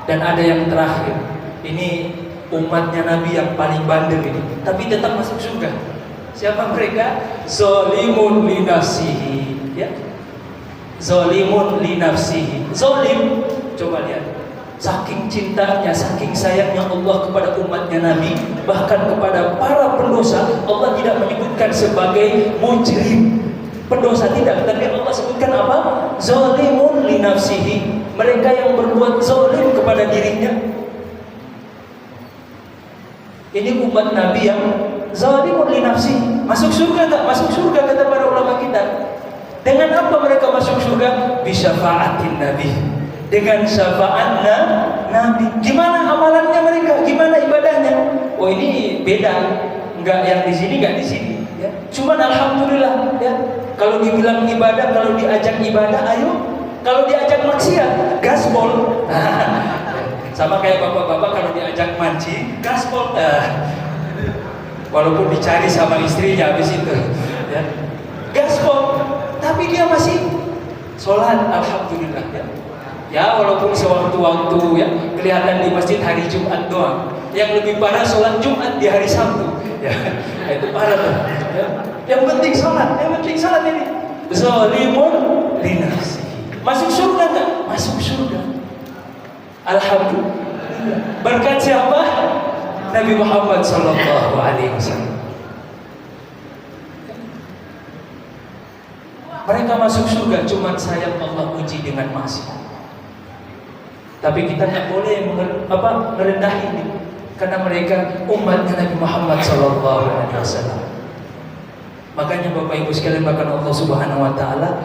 S4: Dan ada yang terakhir, ini umatnya Nabi yang paling bandel ini, tapi tetap masuk surga. Siapa mereka? Zalimun li nafsihi, ya. Zalimun li nafsihi. Zalim, coba lihat. Saking cintanya, saking sayangnya Allah kepada umatnya Nabi, bahkan kepada para pendosa, Allah tidak menyebutkan sebagai mujrim, pendosa, tidak, tapi Allah sebutkan apa? Zalimun li nafsihi. Mereka yang berbuat zalim kepada dirinya. Ini umat Nabi yang zalimun li nafsihi. Masuk surga tak? Masuk surga kata para ulama kita. Dengan apa mereka masuk surga? Bisyafa'atin Nabi. Dengan syafaat Nabi. Gimana amalannya mereka? Gimana ibadahnya? Ini beda. Enggak yang di sini, enggak di sini. Ya. Cuman alhamdulillah ya. Kalau dibilang ibadah, kalau diajak ibadah, ayo. Kalau diajak maksiat, gaspol. Sama kayak bapak-bapak kalau diajak mancing, gaspol. Walaupun dicari sama istrinya habis itu, ya. Gaspol. Tapi dia masih sholat, alhamdulillah ya. Ya walaupun sewaktu-waktu ya kelihatan di masjid hari Jumat doang. Yang lebih parah sholat Jumat di hari Sabtu. Ya, itu parah tuh. Ya. Yang penting sholat ini. Zalimun linafsi. Masuk surga enggak? Masuk surga. Alhamdulillah. Berkat siapa? Nabi Muhammad sallallahu alaihi wasallam. Mereka masuk surga, cuman sayang Allah uji dengan maksiat. Tapi kita nggak boleh merendahin ini, karena mereka umatnya Nabi Muhammad SAW. Makanya Bapak Ibu sekalian, bahkan Allah Subhanahu Wa Taala,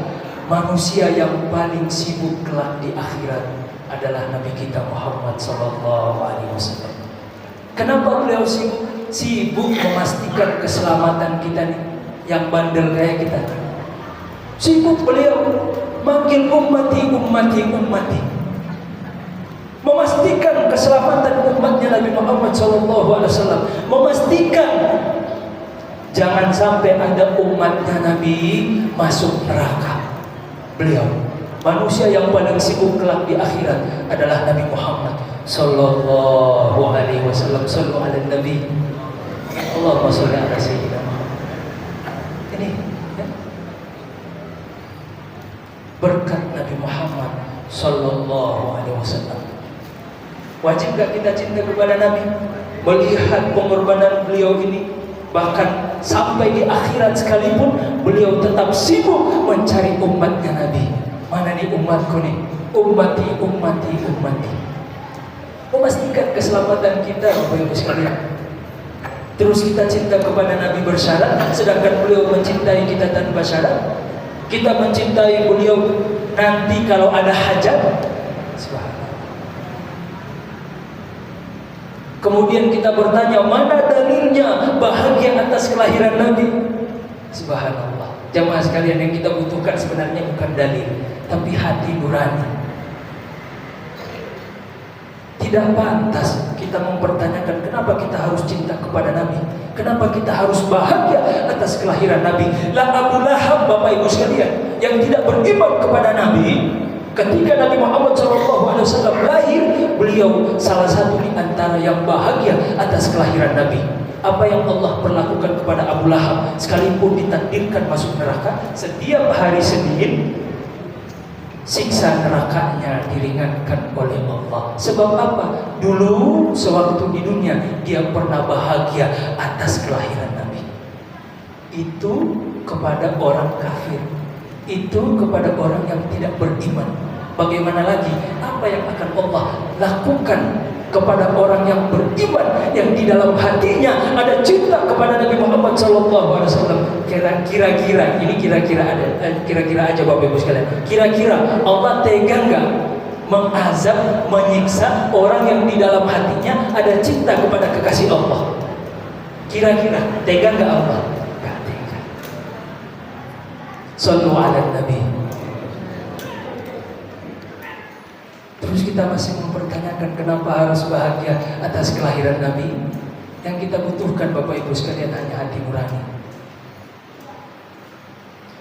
S4: manusia yang paling sibuk kelak di akhirat adalah Nabi kita Muhammad SAW. Kenapa beliau sibuk memastikan keselamatan kita nih, yang bandel kayak kita? Sibuk beliau manggil ummati. Memastikan keselamatan umatnya Nabi Muhammad SAW. Memastikan jangan sampai ada umatnya Nabi masuk neraka. Beliau manusia yang paling sibuk kelak di akhirat adalah Nabi Muhammad sallallahu alaihi wasallam. Sallu ala Nabi. Allahumma shalli ala sayyidina Muhammad. Ini ya. Berkat Nabi Muhammad sallallahu alaihi wasallam. Wajib gak kita cinta kepada Nabi? Melihat pengorbanan beliau ini, bahkan sampai di akhirat sekalipun beliau tetap sibuk mencari umatnya Nabi. Mana nih umatku nih? Ummati. Memastikan keselamatan kita, Bapak Ibu sekalian. Terus kita cinta kepada Nabi bersyarat, sedangkan beliau mencintai kita tanpa syarat. Kita mencintai beliau nanti kalau ada hajat. Subhanallah. Kemudian kita bertanya, mana dalilnya bahagia atas kelahiran Nabi? Subhanallah. Jamaah sekalian, yang kita butuhkan sebenarnya bukan dalil, tapi hati nurani. Tidak pantas kita mempertanyakan kenapa kita harus cinta kepada Nabi, kenapa kita harus bahagia atas kelahiran Nabi. Lah Abu Lahab, Bapak Ibu sekalian, yang tidak beriman kepada Nabi, ketika Nabi Muhammad SAW lahir, beliau salah satu di antara yang bahagia atas kelahiran Nabi. Apa yang Allah perlakukan kepada Abu Lahab, sekalipun ditakdirkan masuk neraka, setiap hari Senin siksa nerakanya diringankan oleh Allah. Sebab apa? Dulu sewaktu di dunia dia pernah bahagia atas kelahiran Nabi. Itu kepada orang kafir, itu kepada orang yang tidak beriman. Bagaimana lagi apa yang akan Allah lakukan kepada orang yang beriman, yang di dalam hatinya ada cinta kepada Nabi Muhammad SAW. Kira-kira ini kira-kira aja Bapak Ibu sekalian. Kira-kira Allah tega nggak mengazab, menyiksa orang yang di dalam hatinya ada cinta kepada kekasih Allah? Kira-kira tega nggak Allah? Nggak tega. Sallu ala Nabi. Terus kita masih mempertanyakan kenapa harus bahagia atas kelahiran Nabi. Yang kita butuhkan Bapak Ibu sekalian hanya hati nurani.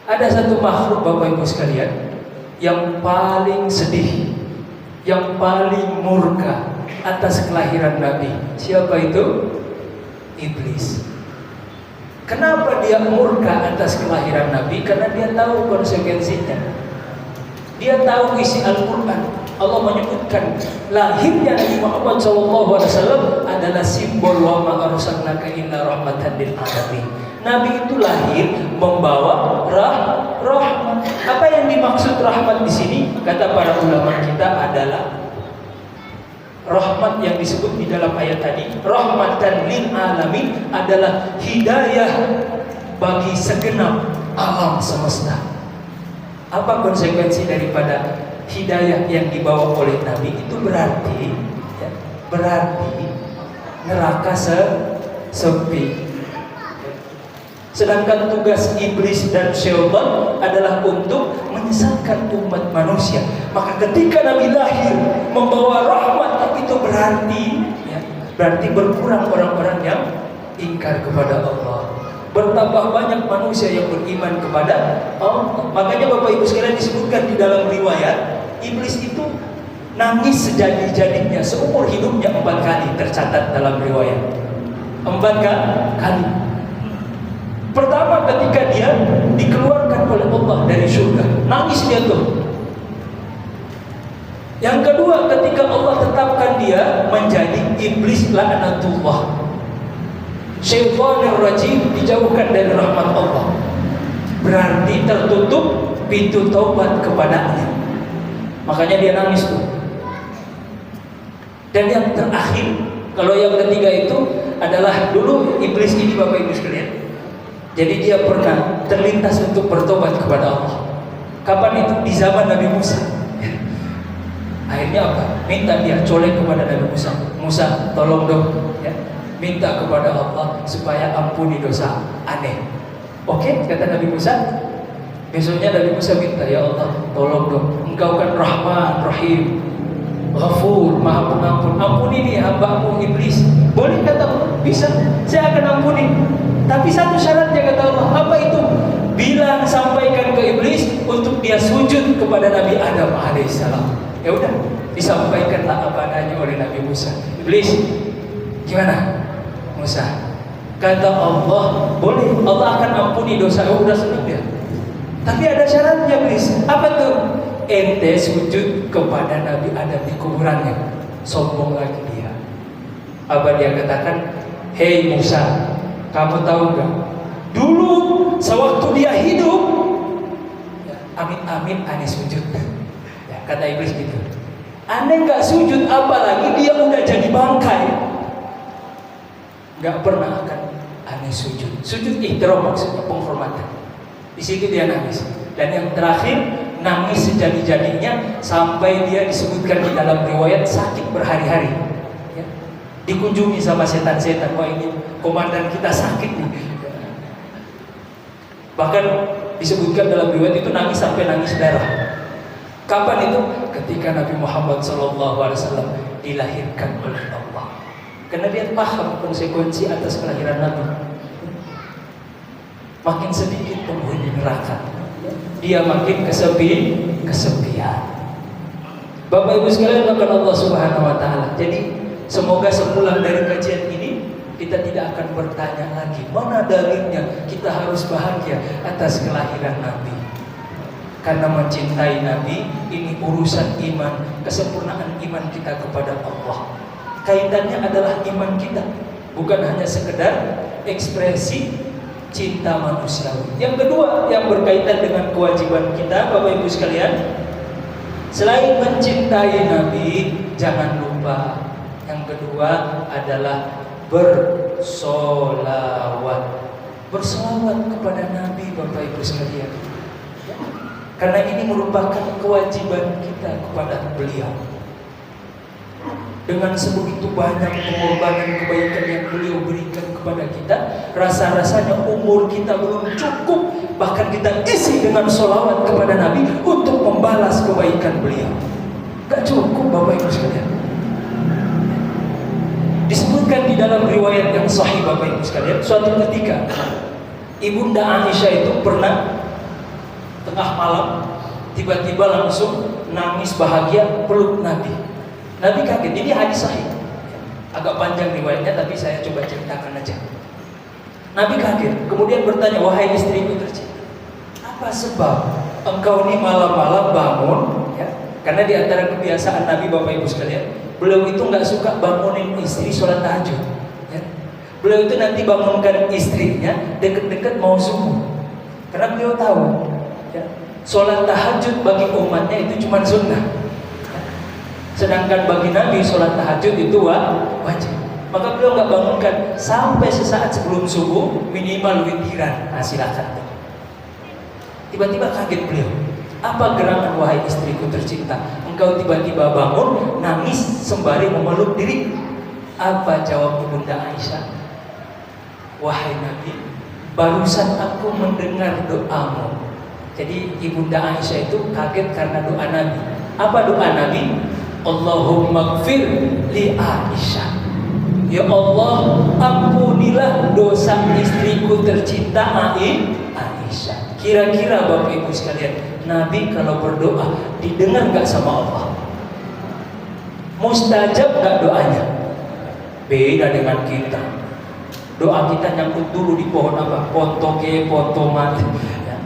S4: Ada satu makhluk Bapak Ibu sekalian yang paling sedih, yang paling murka atas kelahiran Nabi. Siapa itu? Iblis. Kenapa dia murka atas kelahiran Nabi? Karena dia tahu konsekuensinya. Dia tahu isi Al-Quran. Allah menyebutkan lahirnya Nabi Muhammad SAW adalah simbol wa ma arsalnaka illa rahmatan lil alamin. Nabi itu lahir membawa rahmat. Apa yang dimaksud rahmat di sini? Kata para ulama kita adalah rahmat yang disebut di dalam ayat tadi, rahmatan lil alamin, adalah hidayah bagi segenap alam semesta. Apa konsekuensi daripada hidayah yang dibawa oleh Nabi? Itu berarti neraka sepi. Sedangkan tugas iblis dan syaitan adalah untuk menyesatkan umat manusia. Maka ketika Nabi lahir membawa rahmat, tapi itu berarti berkurang orang-orang yang ingkar kepada Allah. Bertambah banyak manusia yang beriman kepada Allah. Makanya Bapak Ibu sekalian disebutkan di dalam riwayat, iblis itu nangis sejadi-jadinya seumur hidupnya 4 kali tercatat dalam riwayat. 4 kali. Pertama ketika dia dikeluarkan oleh Allah dari surga, nangis dia tuh. Yang kedua ketika Allah tetapkan dia menjadi iblis laknatullah, syaitanir rajim, dijauhkan dari rahmat Allah. Berarti tertutup pintu taubat kepadanya. Makanya dia nangis tuh. Dan yang terakhir, kalau yang ketiga itu adalah dulu iblis ini Bapak Ibu sekalian. Jadi dia pernah terlintas untuk bertobat kepada Allah. Kapan itu? Di zaman Nabi Musa. Akhirnya apa? Minta dia colek kepada Nabi Musa. Musa, tolong dong, ya. Minta kepada Allah supaya ampuni dosa aneh. Oke, kata Nabi Musa. Besoknya Nabi Musa minta, ya Allah, tolong dong. Engkau kan Rahman, Rahim, Ghafur, Maha Pengampun. Ampuni nih hambamu iblis. Boleh kata, bisa. Saya akan ampuni. Tapi satu syaratnya kata Allah, apa itu? Bilang, sampaikan ke iblis untuk dia sujud kepada Nabi Adam alaihissalam. Ya udah, disampaikanlah apa adanya oleh Nabi Musa. Iblis, gimana? Musa, kata Allah, boleh, Allah akan ampuni dosa. Oh, udah senang dia. Tapi ada syaratnya iblis. Apa tuh? Ente sujud kepada Nabi Adam di kuburannya. Sombong lagi dia. Apa dia katakan? Hei Musa, kamu tahu nggak? Dulu sewaktu dia hidup, ya, amin aneh sujud. Ya, kata iblis gitu. Aneh nggak sujud, apalagi dia udah jadi bangkai. Nggak pernah akan aneh sujud. Sujud ihtiram maksudnya penghormatan. Di situ dia nangis. Dan yang terakhir, nangis sejadi-jadinya sampai dia disebutkan di dalam riwayat sakit berhari-hari. Ya. Dikunjungi sama setan-setan. Wah, ini komandan kita sakit nih. Bahkan disebutkan dalam riwayat itu nangis sampai nangis darah. Kapan itu? Ketika Nabi Muhammad SAW dilahirkan oleh Allah. Karena dia paham konsekuensi atas kelahiran Nabi. Makin sedikit penghuni neraka, dia makin kesepian. Bapak Ibu sekalian, akan Allah Subhanahu wa taala. Jadi semoga sepulang dari kajian ini kita tidak akan bertanya lagi mana dalilnya kita harus bahagia atas kelahiran Nabi. Karena mencintai Nabi ini urusan iman, kesempurnaan iman kita kepada Allah. Kaitannya adalah iman kita, bukan hanya sekedar ekspresi cinta manusiawi. Yang kedua yang berkaitan dengan kewajiban kita, Bapak Ibu sekalian, selain mencintai Nabi, jangan lupa yang kedua adalah bersolawat. Bersolawat kepada Nabi, Bapak Ibu sekalian. Karena ini merupakan kewajiban kita kepada beliau. Dengan sebegitu banyak pengorbanan kebaikan yang beliau berikan kepada kita, rasa-rasanya umur kita belum cukup, bahkan kita isi dengan sholawat kepada Nabi untuk membalas kebaikan beliau. Gak cukup Bapak Ibu sekalian. Disebutkan di dalam riwayat yang sahih Bapak Ibu sekalian, suatu ketika Ibunda Aisyah itu pernah tengah malam tiba-tiba langsung nangis bahagia peluk Nabi. Nabi kaget. Ini hadis sahih. Agak panjang riwayatnya, tapi saya coba ceritakan aja. Nabi kaget, kemudian bertanya, wahai istriku tercinta, apa sebab engkau ini malam-malam bangun? Ya, karena di antara kebiasaan Nabi, Bapak Ibu sekalian, beliau itu nggak suka bangunin istri sholat tahajud. Ya. Beliau itu nanti bangunkan istrinya deket-deket mau subuh, karena beliau tahu, ya, sholat tahajud bagi umatnya itu cuma sunnah. Sedangkan bagi Nabi sholat tahajud itu wajib. Maka beliau nggak bangunkan sampai sesaat sebelum subuh, minimal witiran. Nah, silakan. Tiba-tiba kaget beliau. Apa gerangan wahai istriku tercinta? Engkau tiba-tiba bangun, nangis sembari memeluk diri. Apa jawab Ibunda Aisyah? Wahai Nabi, barusan aku mendengar doamu. Jadi Ibunda Aisyah itu kaget karena doa Nabi. Apa doa Nabi? Allahumma gfir li Aisyah. Ya Allah, ampunilah dosa istriku tercinta Aisyah. Kira-kira Bapak Ibu sekalian, Nabi kalau berdoa didengar gak sama Allah? Mustajab gak doanya? Beda dengan kita. Doa kita nyangkut dulu di pohon apa? Pontoke, pontomat. Ya.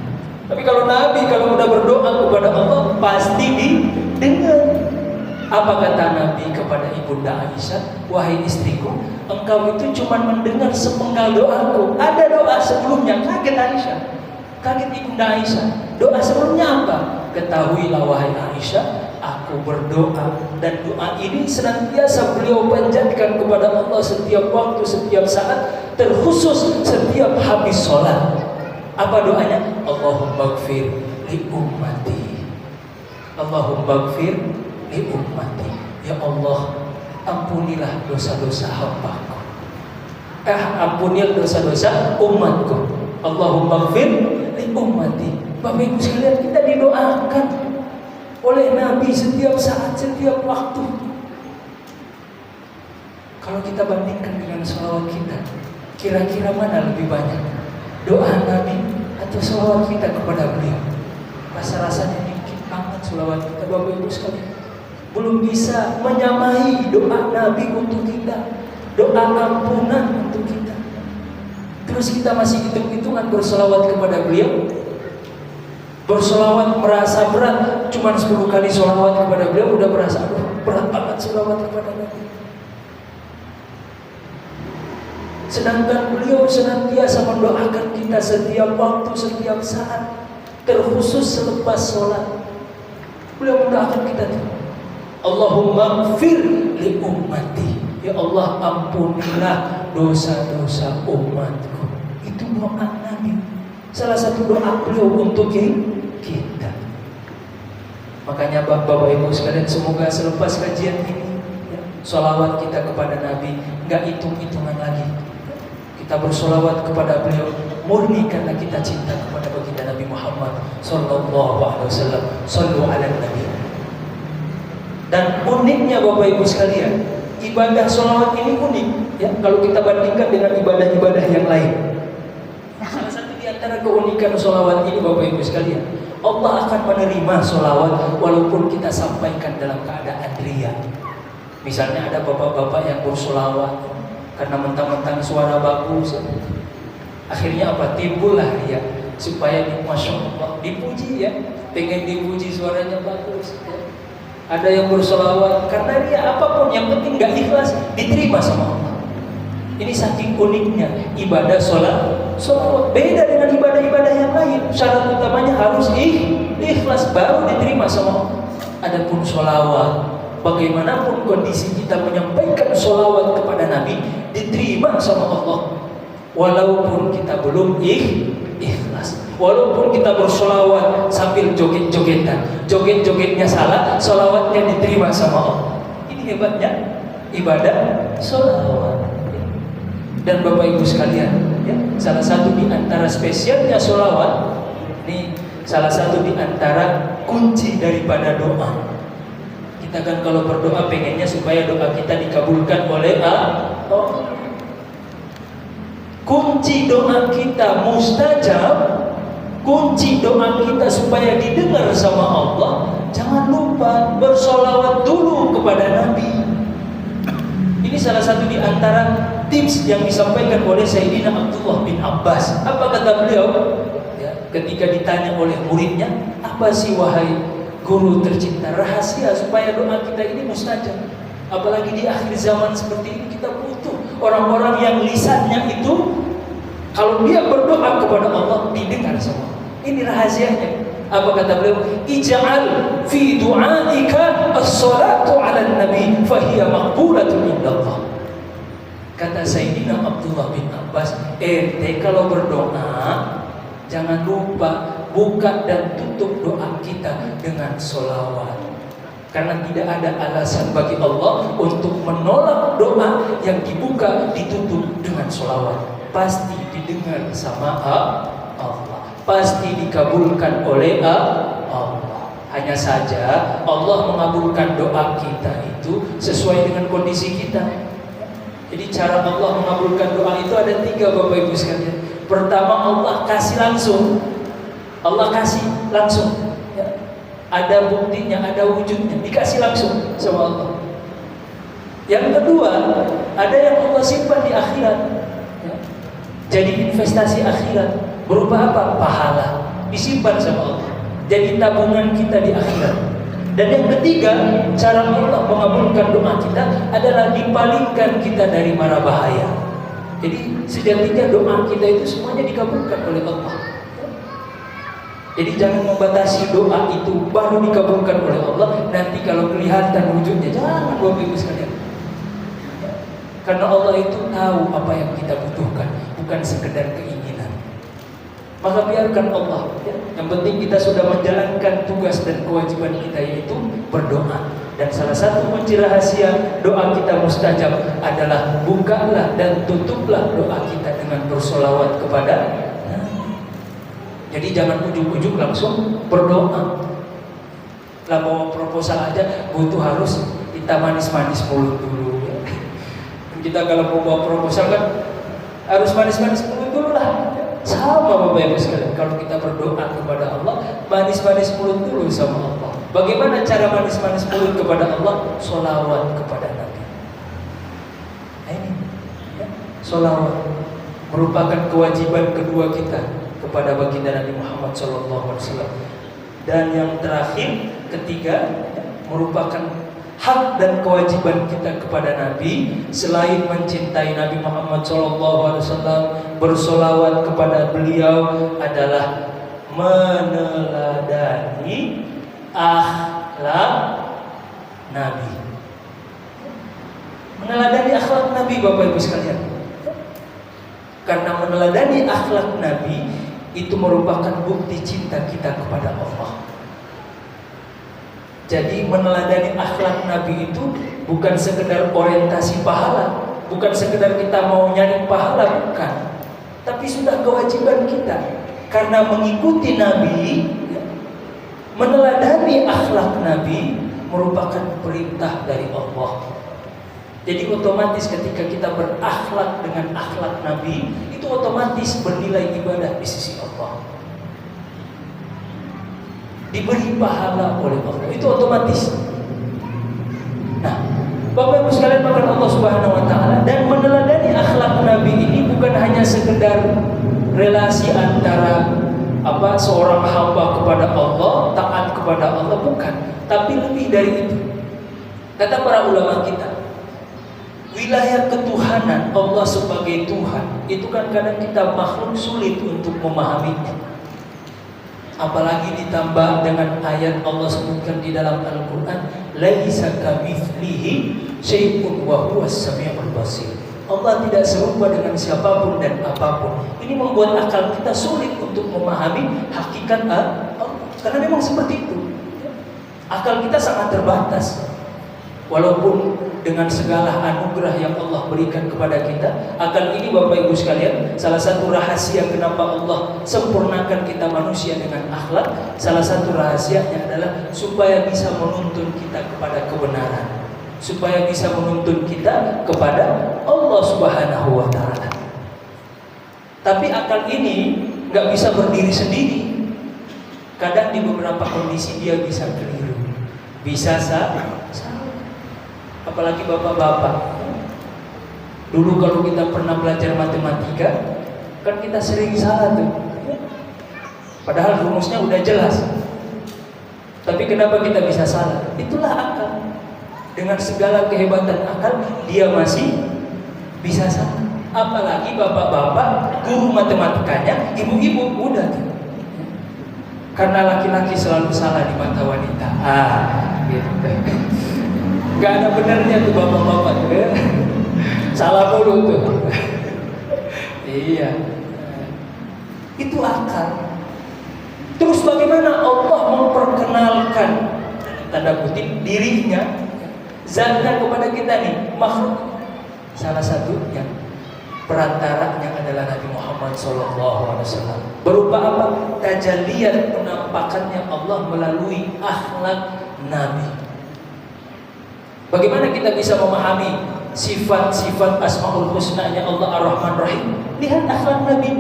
S4: Tapi kalau Nabi kalau udah berdoa kepada Allah pasti didengar. Apa kata Nabi kepada Ibunda Aisyah? Wahai istriku, engkau itu cuma mendengar sepenggal doaku. Ada doa sebelumnya. Kaget Aisyah, kaget Ibunda Aisyah. Doa sebelumnya apa? Ketahuilah wahai Aisyah, aku berdoa dan doa ini senantiasa beliau panjatkan kepada Allah setiap waktu, setiap saat, terkhusus setiap habis sholat. Apa doanya? Allahumma gfir li ummati. Allahumma gfir li ummati. Ya Allah, ampunilah dosa-dosa hambaku. Ampunilah dosa-dosa umatku. Allahumma gfir li ummati. Bapak Ibu sekalian, kita didoakan oleh Nabi setiap saat, setiap waktu. Kalau kita bandingkan dengan sholawat kita, kira-kira mana lebih banyak? Doa Nabi atau sholawat kita kepada beliau? Rasa-rasanya dikit banget sholawat kita, Bapak Ibu sekalian. Belum bisa menyamai doa Nabi untuk kita, doa ampunan untuk kita. Terus kita masih hitung-hitungan bersolawat kepada beliau. Bersolawat merasa berat, cuma 10 kali solawat kepada beliau udah merasa berat banget solawat kepada Nabi. Sedangkan beliau senantiasa mendoakan kita setiap waktu, setiap saat, terkhusus selepas sholat. Beliau mendoakan kita tuh, Allahumma gfir li ummati. Ya Allah, ampunilah dosa-dosa umatku. Itu doa Nabi. Salah satu doa beliau untuk kita. Makanya Bapak Ibu sekalian, semoga selepas kajian ini ya, sholawat kita kepada Nabi nggak hitung-hitungan lagi. Kita bersolawat kepada beliau murni karena kita cinta kepada baginda Nabi Muhammad Sallallahu Alaihi Wasallam. Sallu ala Nabi. Dan uniknya Bapak Ibu sekalian, ibadah sholawat ini unik ya, kalau kita bandingkan dengan ibadah-ibadah yang lain. Salah satu di antara keunikan sholawat ini Bapak Ibu sekalian, Allah akan menerima sholawat walaupun kita sampaikan dalam keadaan riya. Misalnya ada bapak-bapak yang bersolawat karena mentang-mentang suara bagus, akhirnya apa? Timbullah riya supaya Masya Allah dipuji ya, pengen dipuji suaranya bagus ya. Ada yang bersolawat karena dia apapun yang penting gak ikhlas diterima sama Allah. Ini saking uniknya ibadah solawat. Beda dengan ibadah-ibadah yang lain. Syarat utamanya harus ikhlas baru diterima sama Allah. Adapun solawat, bagaimanapun kondisi kita menyampaikan solawat kepada Nabi diterima sama Allah. Walaupun kita belum ikhlas, walaupun kita bersolawat sambil joget-jogetan, joget-jogetnya salah, solawatnya diterima sama Allah. Ini hebatnya ibadah solawat. Dan Bapak Ibu sekalian, ya, salah satu di antara spesialnya solawat, ini salah satu di antara kunci daripada doa. Kita kan kalau berdoa pengennya supaya doa kita dikabulkan oleh Allah. Kunci doa kita mustajab, kunci doa kita supaya didengar sama Allah, jangan lupa bersolawat dulu kepada Nabi. Ini salah satu di antara tips yang disampaikan oleh Sayyidina Abdullah bin Abbas. Apa kata beliau? Ya, ketika ditanya oleh muridnya, apa sih wahai guru tercinta rahasia supaya doa kita ini mustajab? Apalagi di akhir zaman seperti ini kita butuh orang-orang yang lisannya itu kalau dia berdoa kepada Allah didengar sama Allah. Ini rahasianya. Apa kata beliau? Ij'al fi du'aika as-salatu 'ala nabi fa hiya maqbulatun indallah. Kata Sayyidina Abdullah bin Abbas, kalau berdoa jangan lupa buka dan tutup doa kita dengan sholawat. Karena tidak ada alasan bagi Allah untuk menolak doa yang dibuka ditutup dengan sholawat. Pasti didengar sama Allah, pasti dikabulkan oleh Allah. Hanya saja Allah mengabulkan doa kita itu sesuai dengan kondisi kita. Jadi cara Allah mengabulkan doa itu ada 3 Bapak Ibu sekalian. Pertama, Allah kasih langsung. Allah kasih langsung ya. Ada buktinya, ada wujudnya, dikasih langsung sama Allah. Yang kedua, ada yang Allah simpan di akhirat ya. Jadi investasi akhirat. Berupa apa? Pahala. Disimpan sama Allah. Jadi tabungan kita di akhirat. Dan yang ketiga, cara Allah mengabulkan doa kita adalah dipalingkan kita dari mara bahaya. Jadi sejatinya doa kita itu semuanya dikabulkan oleh Allah. Jadi jangan membatasi doa itu baru dikabulkan oleh Allah. Nanti kalau kelihatan wujudnya, jangan Bapak Ibu sekalian. Karena Allah itu tahu apa yang kita butuhkan, bukan sekedar keinginan. Maka biarkan Allah ya. Yang penting kita sudah menjalankan tugas dan kewajiban kita, yaitu berdoa. Dan salah satu kunci rahasia doa kita mustajab adalah bukalah dan tutuplah doa kita dengan bersolawat kepada Nabi. Jadi jangan ujuk-ujuk langsung berdoa. Lah mau proposal aja butuh harus kita manis-manis mulut dulu ya. Kita kalau mau bawa proposal kan harus manis-manis mulut dulu lah. Sama Bapak Ibu sekalian, kalau kita berdoa kepada Allah, manis-manis mulut dulu sama Allah. Bagaimana cara manis-manis mulut kepada Allah? Sholawat kepada Nabi. Nah ini ya. Sholawat merupakan kewajiban kedua kita kepada baginda Nabi Muhammad SAW. Dan yang terakhir, ketiga, merupakan hak dan kewajiban kita kepada Nabi. Selain mencintai Nabi Muhammad SAW, bersolawat kepada beliau adalah meneladani akhlak Nabi. Meneladani akhlak Nabi Bapak Ibu sekalian. Karena meneladani akhlak Nabi itu merupakan bukti cinta kita kepada Allah. Jadi meneladani akhlak Nabi itu bukan sekedar orientasi pahala, bukan sekedar kita mau nyari pahala, bukan. Tapi sudah kewajiban kita. Karena mengikuti Nabi, meneladani akhlak Nabi merupakan perintah dari Allah. Jadi otomatis ketika kita berakhlak dengan akhlak Nabi, itu otomatis bernilai ibadah di sisi Allah. Diberi pahala oleh Allah, itu otomatis. Nah, Bapak Ibu sekalian, maka Allah Subhanahu wa taala dan meneladani akhlak Nabi ini bukan hanya sekedar relasi antara seorang hamba kepada Allah, taat kepada Allah, bukan, tapi lebih dari itu. Kata para ulama kita, wilayah ketuhanan Allah sebagai Tuhan itu kan kadang kita makhluk sulit untuk memahaminya. Apalagi ditambah dengan ayat Allah sebutkan di dalam Al-Quran, laisa kamitslihi syai'un wa huwas samiul basir. Allah tidak serupa dengan siapapun dan apapun. Ini membuat akal kita sulit untuk memahami hakikat Allah, karena memang seperti itu. Akal kita sangat terbatas. Walaupun dengan segala anugerah yang Allah berikan kepada kita, akal ini Bapak Ibu sekalian, salah satu rahasia kenapa Allah sempurnakan kita manusia dengan akhlak, salah satu rahasianya adalah supaya bisa menuntun kita kepada kebenaran, supaya bisa menuntun kita kepada Allah Subhanahu wa taala. Tapi akal ini nggak bisa berdiri sendiri. Kadang di beberapa kondisi dia bisa keliru, bisa salah. Apalagi bapak-bapak. Dulu kalau kita pernah belajar matematika, kan kita sering salah tuh. Padahal rumusnya udah jelas. Tapi kenapa kita bisa salah? Itulah akal. Dengan segala kehebatan akal, dia masih bisa salah. Apalagi bapak-bapak, guru matematikanya, ibu-ibu, udah tuh. Karena laki-laki selalu salah di mata wanita. Gitu. Gak ada benernya tuh bapak-bapak tuh ya. Salah mulu tuh. Iya. Itu akal. Terus bagaimana Allah memperkenalkan tanda kutip dirinya, zatnya kepada kita nih, makhluk. Salah satunya perantaranya adalah Nabi Muhammad SAW. Berupa apa? Tajallian penampakannya Allah melalui akhlak Nabi. Bagaimana kita bisa memahami sifat-sifat Asmaul Husna-nya Allah Ar-Rahman Rahim? Lihat akhlak Nabi.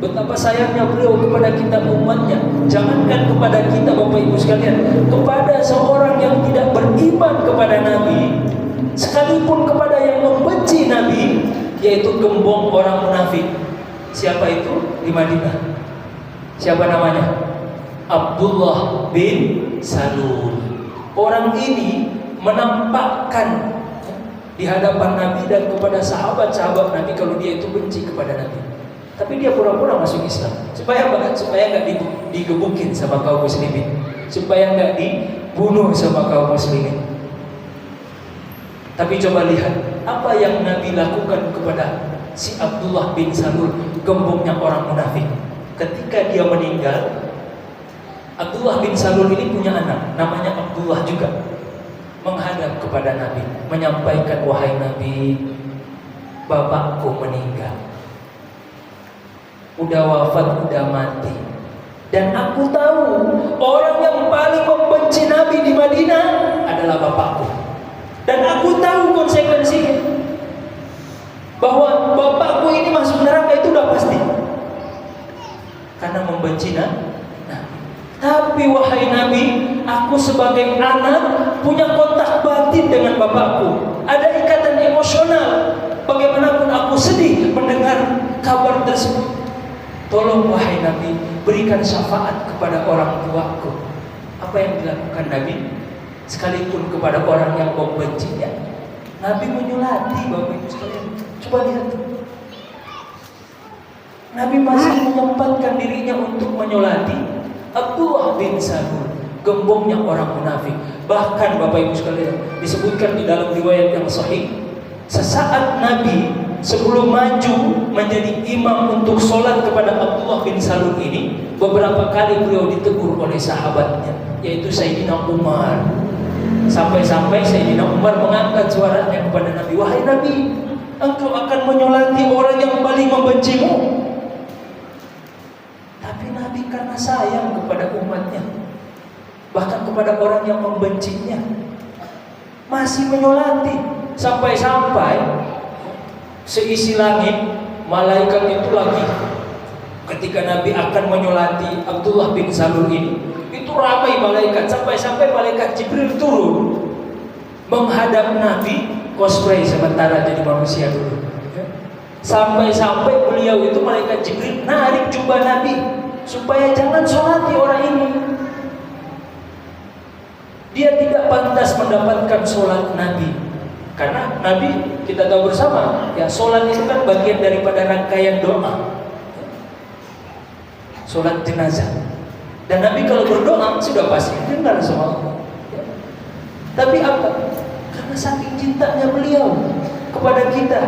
S4: Betapa sayangnya beliau kepada kita umatnya. Jangankan kepada kita Bapak Ibu sekalian, kepada seorang yang tidak beriman kepada Nabi, sekalipun kepada yang membenci Nabi, yaitu gembong orang munafik. Siapa itu? Di Madinah. Siapa namanya? Abdullah bin Salul. Orang ini menampakkan di hadapan Nabi dan kepada sahabat-sahabat Nabi kalau dia itu benci kepada Nabi. Tapi dia pura-pura masuk Islam. Supaya apa? Supaya nggak digebukin sama kaum muslimin, supaya nggak dibunuh sama kaum muslimin. Tapi coba lihat apa yang Nabi lakukan kepada si Abdullah bin Salul, gembongnya orang munafik. Ketika dia meninggal, Abdullah bin Salul ini punya anak, namanya Abdullah juga, menghadap kepada Nabi, menyampaikan, wahai Nabi, bapakku meninggal, udah wafat, udah mati, dan aku tahu orang yang paling membenci Nabi di Madinah adalah bapakku, dan aku tahu konsekuensinya, bahwa bapakku ini masuk neraka itu udah pasti karena membenci Nabi. Tapi wahai Nabi, aku sebagai anak punya kontak batin dengan bapakku, ada ikatan emosional. Bagaimanapun aku sedih mendengar kabar tersebut. Tolong wahai Nabi, berikan syafaat kepada orang tuaku. Apa yang dilakukan Nabi? Sekalipun kepada orang yang membencinya, Nabi menyulati. Bapak Ibu sekalian, coba lihat. Nabi masih menyempatkan dirinya untuk menyulati Abdullah bin Salul, gembongnya orang munafik. Bahkan Bapak Ibu sekalian, disebutkan di dalam riwayat yang sahih, sesaat Nabi sebelum maju menjadi imam untuk sholat kepada Abdullah bin Salul ini, beberapa kali beliau ditegur oleh sahabatnya, yaitu Sayyidina Umar. Sampai-sampai Sayyidina Umar mengangkat suaranya kepada Nabi, wahai Nabi, engkau akan menyolati orang yang paling membencimu. Tapi Nabi karena sayang kepada umatnya, bahkan kepada orang yang membencinya, masih menyolati. Sampai-sampai seisi langit malaikat itu lagi, ketika Nabi akan menyolati Abdullah bin Salul ini, itu ramai malaikat. Sampai-sampai malaikat Jibril turun menghadap Nabi, cosplay sementara jadi manusia dulu. Sampai-sampai beliau itu, malaikat Jibril, narik jubah Nabi supaya jangan sholati orang ini. Dia tidak pantas mendapatkan sholat Nabi, karena Nabi, kita tahu bersama ya, sholat itu kan bagian daripada rangkaian doa, sholat jenazah. Dan Nabi kalau berdoa sudah pasti dengar sama Allah. Tapi apa? Karena saking cintanya beliau kepada kita,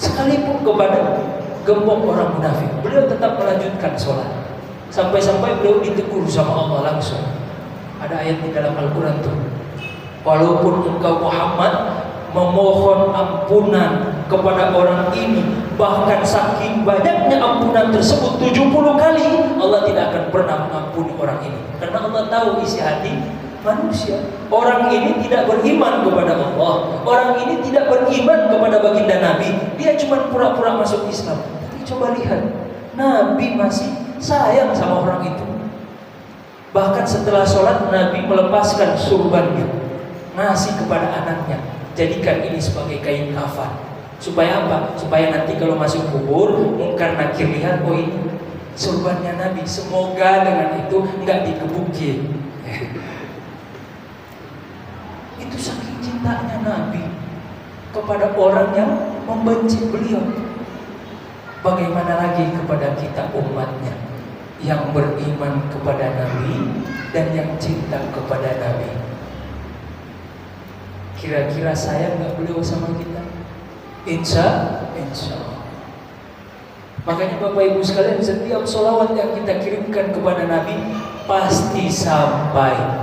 S4: sekalipun kepada gembong orang munafik, beliau tetap melanjutkan sholat. Sampai-sampai beliau ditegur sama Allah langsung. Ada ayat di dalam Al-Quran tuh, walaupun engkau Muhammad memohon ampunan kepada orang ini, bahkan saking banyaknya ampunan tersebut 70 kali, Allah tidak akan pernah mengampuni orang ini. Karena Allah tahu isi hati manusia. Orang ini tidak beriman kepada Allah, orang ini tidak beriman kepada baginda Nabi, dia cuma pura-pura masuk Islam. Tapi coba lihat, Nabi masih sayang sama orang itu. Bahkan setelah sholat, Nabi melepaskan surbannya, ngasih kepada anaknya, jadikan ini sebagai kain kafan. Supaya apa? Supaya nanti kalau masuk kubur, mungkar nakir lihat, oh ini surbannya Nabi. Semoga dengan itu nggak dikebukin. Itu saking cintanya Nabi kepada orang yang membenci beliau. Bagaimana lagi kepada kita umatnya yang beriman kepada Nabi dan yang cinta kepada Nabi? Kira-kira sayang nggak beliau sama kita? Insya Allah. Makanya Bapak Ibu sekalian, setiap sholawat yang kita kirimkan kepada Nabi pasti sampai.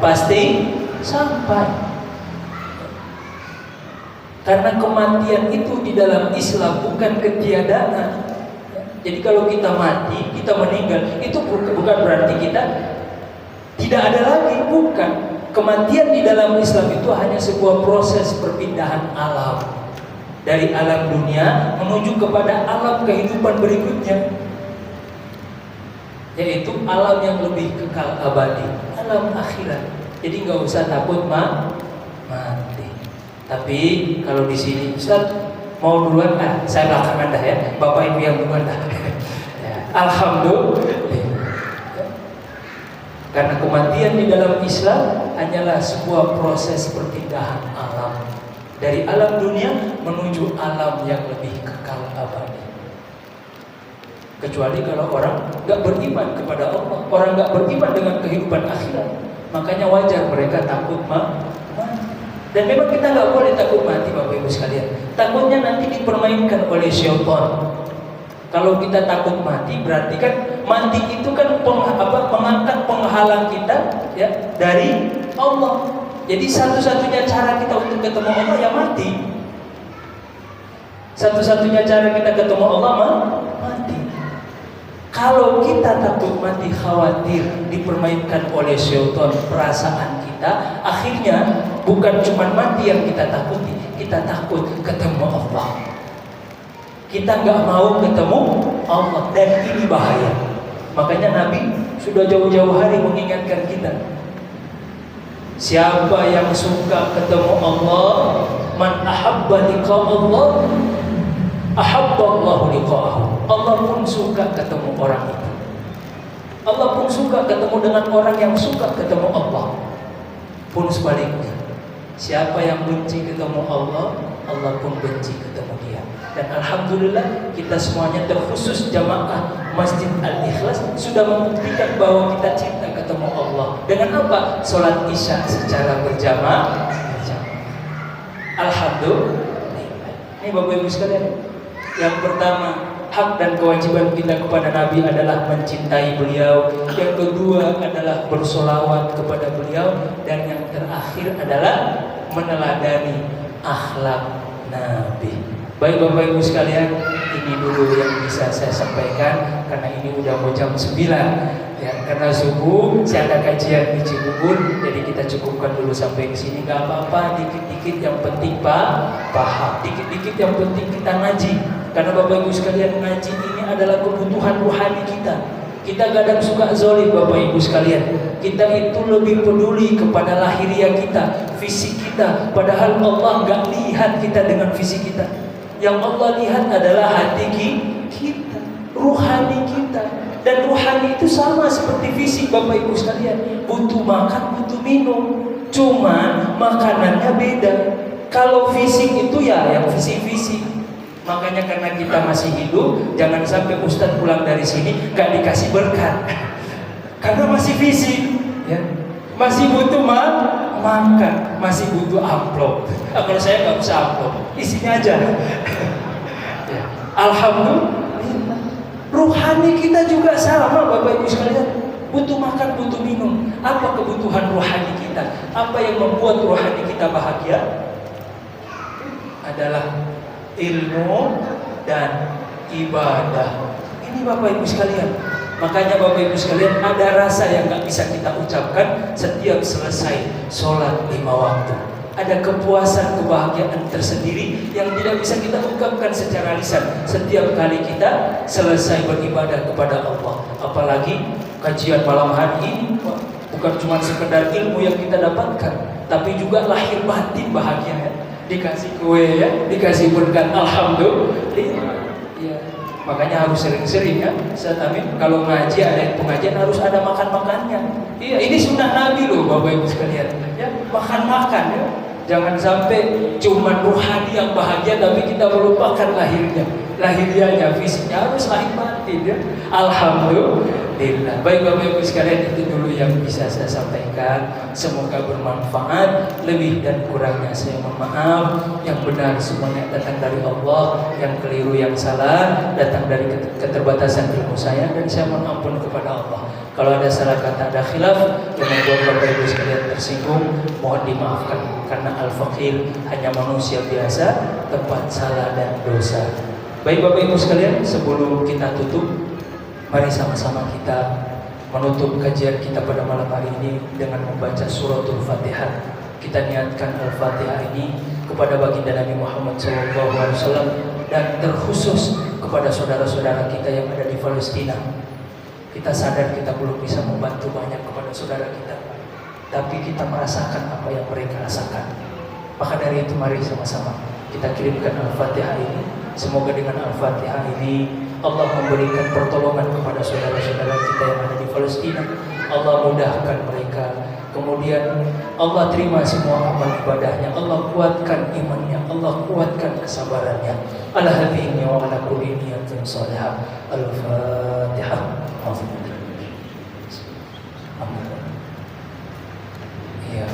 S4: Karena kematian itu di dalam Islam bukan ketiadaan. Jadi kalau kita mati, kita meninggal, itu bukan berarti kita tidak ada lagi, bukan. Kematian di dalam Islam itu hanya sebuah proses perpindahan alam dari alam dunia menuju kepada alam kehidupan berikutnya, yaitu alam yang lebih kekal abadi, alam akhirat. Jadi nggak usah takut mati. Tapi kalau di sini Ustaz mau duluan, saya belakangan dah ya, Bapak Ibu yang duluan dah. Ya, alhamdulillah. Karena kematian di dalam Islam hanyalah sebuah proses perpindahan alam dari alam dunia menuju alam yang lebih kekal abadi. Kecuali kalau orang nggak beriman kepada Allah, orang nggak beriman dengan kehidupan akhirat, makanya wajar mereka takut mati. Dan memang kita nggak boleh takut mati, Bapak Ibu sekalian. Takutnya nanti dipermainkan oleh syaitan. Kalau kita takut mati, berarti kan mati itu kan mengangkat penghalang kita ya dari Allah. Jadi satu-satunya cara kita untuk ketemu Allah ya mati. Satu-satunya cara kita ketemu Allah mati. Kalau kita takut mati, khawatir dipermainkan oleh syaitan perasaan kita, akhirnya bukan cuma mati yang kita takuti, kita takut ketemu Allah. Kita nggak mau ketemu Allah, dan ini bahaya. Makanya Nabi sudah jauh-jauh hari mengingatkan kita. Siapa yang suka ketemu Allah, man ahabba liqa Allah, ahabba Allah liqa'ahu. Allah pun suka ketemu orang itu. Allah pun suka ketemu dengan orang yang suka ketemu Allah. Pun sebaliknya, siapa yang benci ketemu Allah, Allah pun benci ketemu dia. Dan alhamdulillah kita semuanya terkhusus jamaah Masjid Al-Ikhlas sudah membuktikan bahwa kita cinta ketemu Allah. Dengan apa? Sholat Isya secara berjamaah. Alhamdulillah. Ini Bapak Ibu sekalian, yang pertama, hak dan kewajiban kita kepada Nabi adalah mencintai beliau. Yang kedua adalah bersolawat kepada beliau. Dan yang terakhir adalah meneladani akhlak Nabi. Baik Bapak Ibu sekalian, ini dulu yang bisa saya sampaikan karena ini udah mau jam 9 ya, karena subuh saya ada kajian di Cibubur, jadi kita cukupkan dulu sampai ke sini. Gak apa-apa, dikit-dikit yang penting paham, dikit-dikit yang penting kita ngaji. Karena Bapak Ibu sekalian, ngaji ini adalah kebutuhan rohani kita. Kita kadang suka zolim Bapak Ibu sekalian. Kita itu lebih peduli kepada lahiriah kita, fisik kita, padahal Allah gak lihat kita dengan fisik kita. Yang Allah lihat adalah hati kita, ruhani kita. Dan ruhani itu sama seperti fisik Bapak Ibu sekalian, butuh makan, butuh minum. Cuma makanannya beda. Kalau fisik itu ya yang fisik-fisik. Makanya karena kita masih hidup, jangan sampai Ustadz pulang dari sini gak dikasih berkat. Karena masih fisik ya. Masih butuh makan, masih butuh amplop. Kalau saya nggak usah amplop, isinya aja. Ya. Alhamdulillah. Ruhani kita juga sama Bapak Ibu sekalian. Butuh makan, butuh minum. Apa kebutuhan rohani kita? Apa yang membuat rohani kita bahagia? Adalah ilmu dan ibadah. Ini Bapak Ibu sekalian. Makanya Bapak Ibu sekalian, ada rasa yang gak bisa kita ucapkan setiap selesai sholat 5 waktu. Ada kepuasan, kebahagiaan tersendiri yang tidak bisa kita ungkapkan secara lisan setiap kali kita selesai beribadah kepada Allah. Apalagi kajian malam hari ini, bukan cuma sekedar ilmu yang kita dapatkan, tapi juga lahir batin bahagia ya. Dikasih kue ya, dikasih berkat, alhamdulillah ya. Makanya harus sering-sering ya. Ustaz Amin, kalau ngaji ada pengajian harus ada makan-makannya. Iya, ini sunnah Nabi loh Bapak Ibu sekalian. Ya, makan-makan ya. Jangan sampai cuma rohani yang bahagia tapi kita melupakan lahiriahnya, fisiknya harus lahir batin ya. Alhamdulillah. Baik Bapak Ibu sekalian, itu dulu yang bisa saya sampaikan. Semoga bermanfaat. Lebih dan kurangnya saya mohon maaf. Yang benar semuanya datang dari Allah, yang keliru yang salah datang dari keterbatasan ilmu saya, dan saya mohon ampun kepada Allah. Kalau ada salah kata, ada khilaf yang membuat Bapak Ibu sekalian tersinggung, mohon dimaafkan karena al-faqih hanya manusia biasa, tempat salah dan dosa. Baik Bapak Ibu sekalian, sebelum kita tutup, mari sama-sama kita menutup kajian kita pada malam hari ini dengan membaca suratul Fatihah. Kita niatkan Al-Fatihah ini kepada baginda Nabi Muhammad SAW dan terkhusus kepada saudara-saudara kita yang ada di Palestina. Kita sadar kita belum bisa membantu banyak kepada saudara kita, tapi kita merasakan apa yang mereka rasakan. Maka dari itu mari sama-sama kita kirimkan Al-Fatihah ini. Semoga dengan Al-Fatihah ini Allah memberikan pertolongan kepada saudara-saudara kita yang ada di Palestina. Allah mudahkan mereka. Kemudian Allah terima semua amal ibadahnya. Allah kuatkan imannya. Allah kuatkan kesabarannya. Ala hadhihi wa ala kulli niyatin salihah. Al-Fatihah. Ya.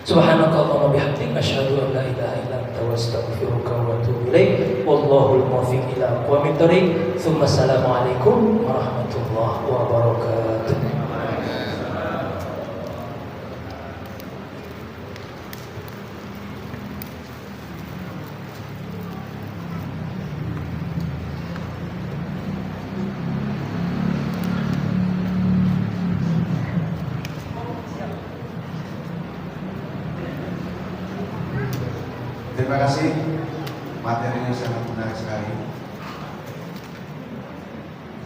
S4: Subhanakallahumma bihamdika asyhadu an la ilaha illa anta astaghfiruka wa atubu ilaik. Wallahul muwaffiq ila aqwamit thoriq. Assalamu alaikum warahmatullahi wabarakatuh.
S1: Terima kasih, materinya sangat menarik sekali.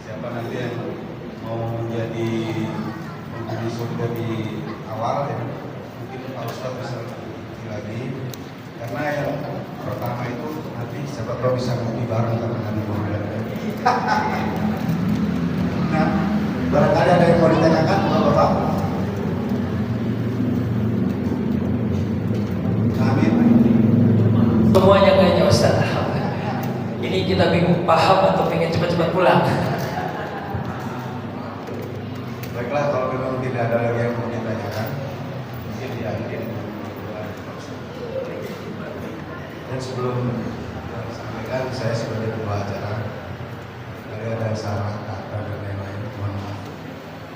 S1: Siapa nanti yang mau menjadi penghuni surga di awal ya, mungkin Pak Ustadz bisa lebih lagi. Karena yang pertama itu nanti siapa tahu bisa ngopi bareng sama Nabi Muhammad. Nah, barangkali ada yang mau ditanyakan, Bapak? Amin.
S4: Semuanya kayaknya Ustaz. Ini kita bingung paham atau pengen cepat-cepat pulang.
S1: Baiklah, kalau memang tidak ada lagi yang mau ditanyakan, mungkin diakhiri dengan doa. Dan sebelum sampaikan, saya sebagai pembawa acara, kalau ada salah kata dan lain-lain, mohon maaf.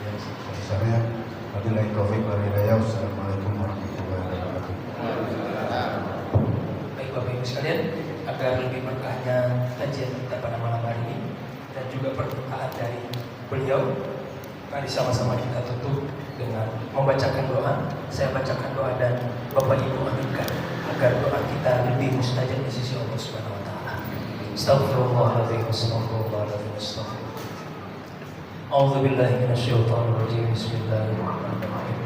S1: Yang sebesarnya, wabillahi taufiq wal hidayah. Wassalamualaikum warahmatullahi wabarakatuh.
S4: Bapak Ibu sekalian, agar lebih berkahnya kajian kita pada malam hari ini dan juga permintaan dari beliau, mari sama-sama kita tutup dengan membacakan doa. Saya bacakan doa dan Bapak Ibu aminkan agar doa kita lebih mustajab di sisi Allah Subhanahu wa taala. Astaghfirullahaladzim, astaghfirullahaladzim, astaghfirullah. A'udzu billahi minasyaitonir rajim. Bismillahirrahmanirrahim.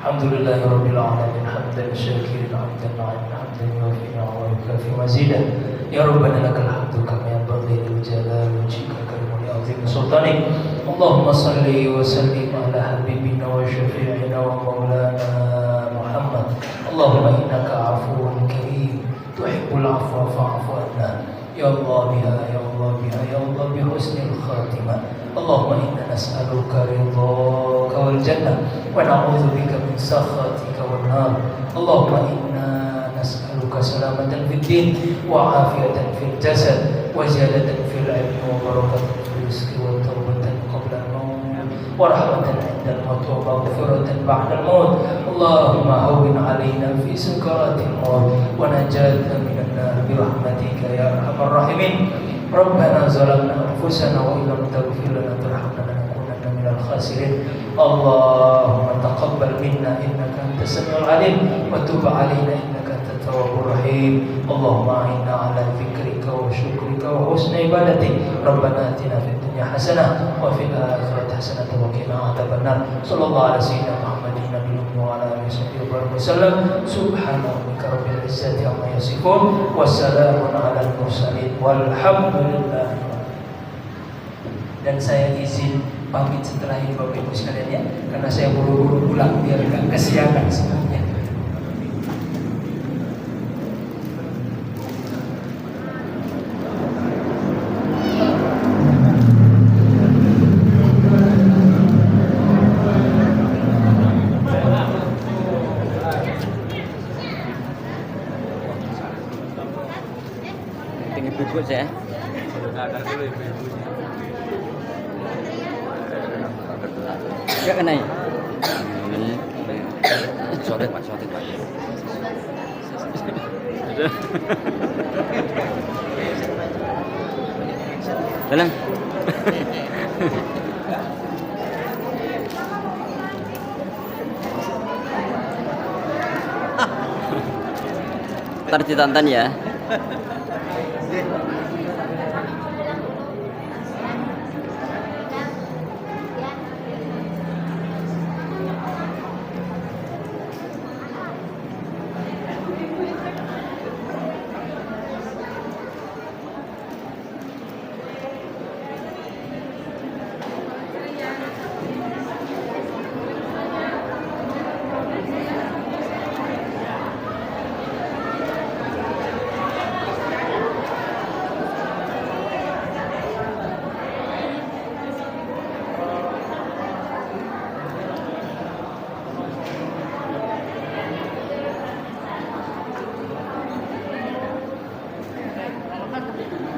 S4: Alhamdulillahi rabbil alamin, hamdan syakirin, hamdan na'iman, hamdan yuwafi ni'amahu wa yukafi mazidah. Ya Rabbana lakal hamdu kama yanbaghi li jalali wajhika karimul azim sultanik. Allahumma salli wa sallim ala habibina wa syafi'ina wa maulana Muhammad. Allahumma innaka afuwun karim, tuhibbul afwa fa'fu anna. Ya Allah biha, ya Allah biha, ya Allah bi husnil khatimah. Allahumma inna nas'aluka ridhaka wal jannah wa na'udzubika min sakhatika wan nar. Allahumma inna nas'aluka salamatan fid din wa afiyatan fil jasad wa ziyadatan fil ilmi wa barakatan fil rizqi wa tawbatan qabla al-maut wa rahmatan 'inda al-maut wa maghfiratan ba'da al-maut. Allahumma hawwin 'alaina fi sakaratil maut wa najatna minan nar bi rahmatika ya arhamar rahimin. Rabbana zalamna anfusana wa illam taghfir lana tarhamna lanakunanna minal khasirin. Allahumma taqabbal minna innaka antas samiul alim wa tub alaina innaka antat tawwabur rahim. Allahumma inna ala dzikrika wa syukrika wa husni ibadatik. Rabbana atina fid dunya hasanah wa fil akhirati hasanah wa qina adzabannar. Sallallahu alaihi wasallam Muhammadin nabiyyi wa ala alihi wasallam. Subhana rabbika rabbil izzati amma yasifun wa salamun alal mursalin walhamdulillah. Dan saya izin pamit setelah ini Bapak Ibu sekalian ya, karena saya buru-buru pulang biar gak kesiangan semuanya.
S5: ya.
S3: Ada dulu ibu-ibunya.
S5: Gak kena ya? Sotet Pak, sotet Pak. Dalam. Ntar ditonton ya.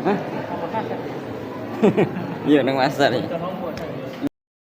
S5: Hah? Iya nang pasar ya.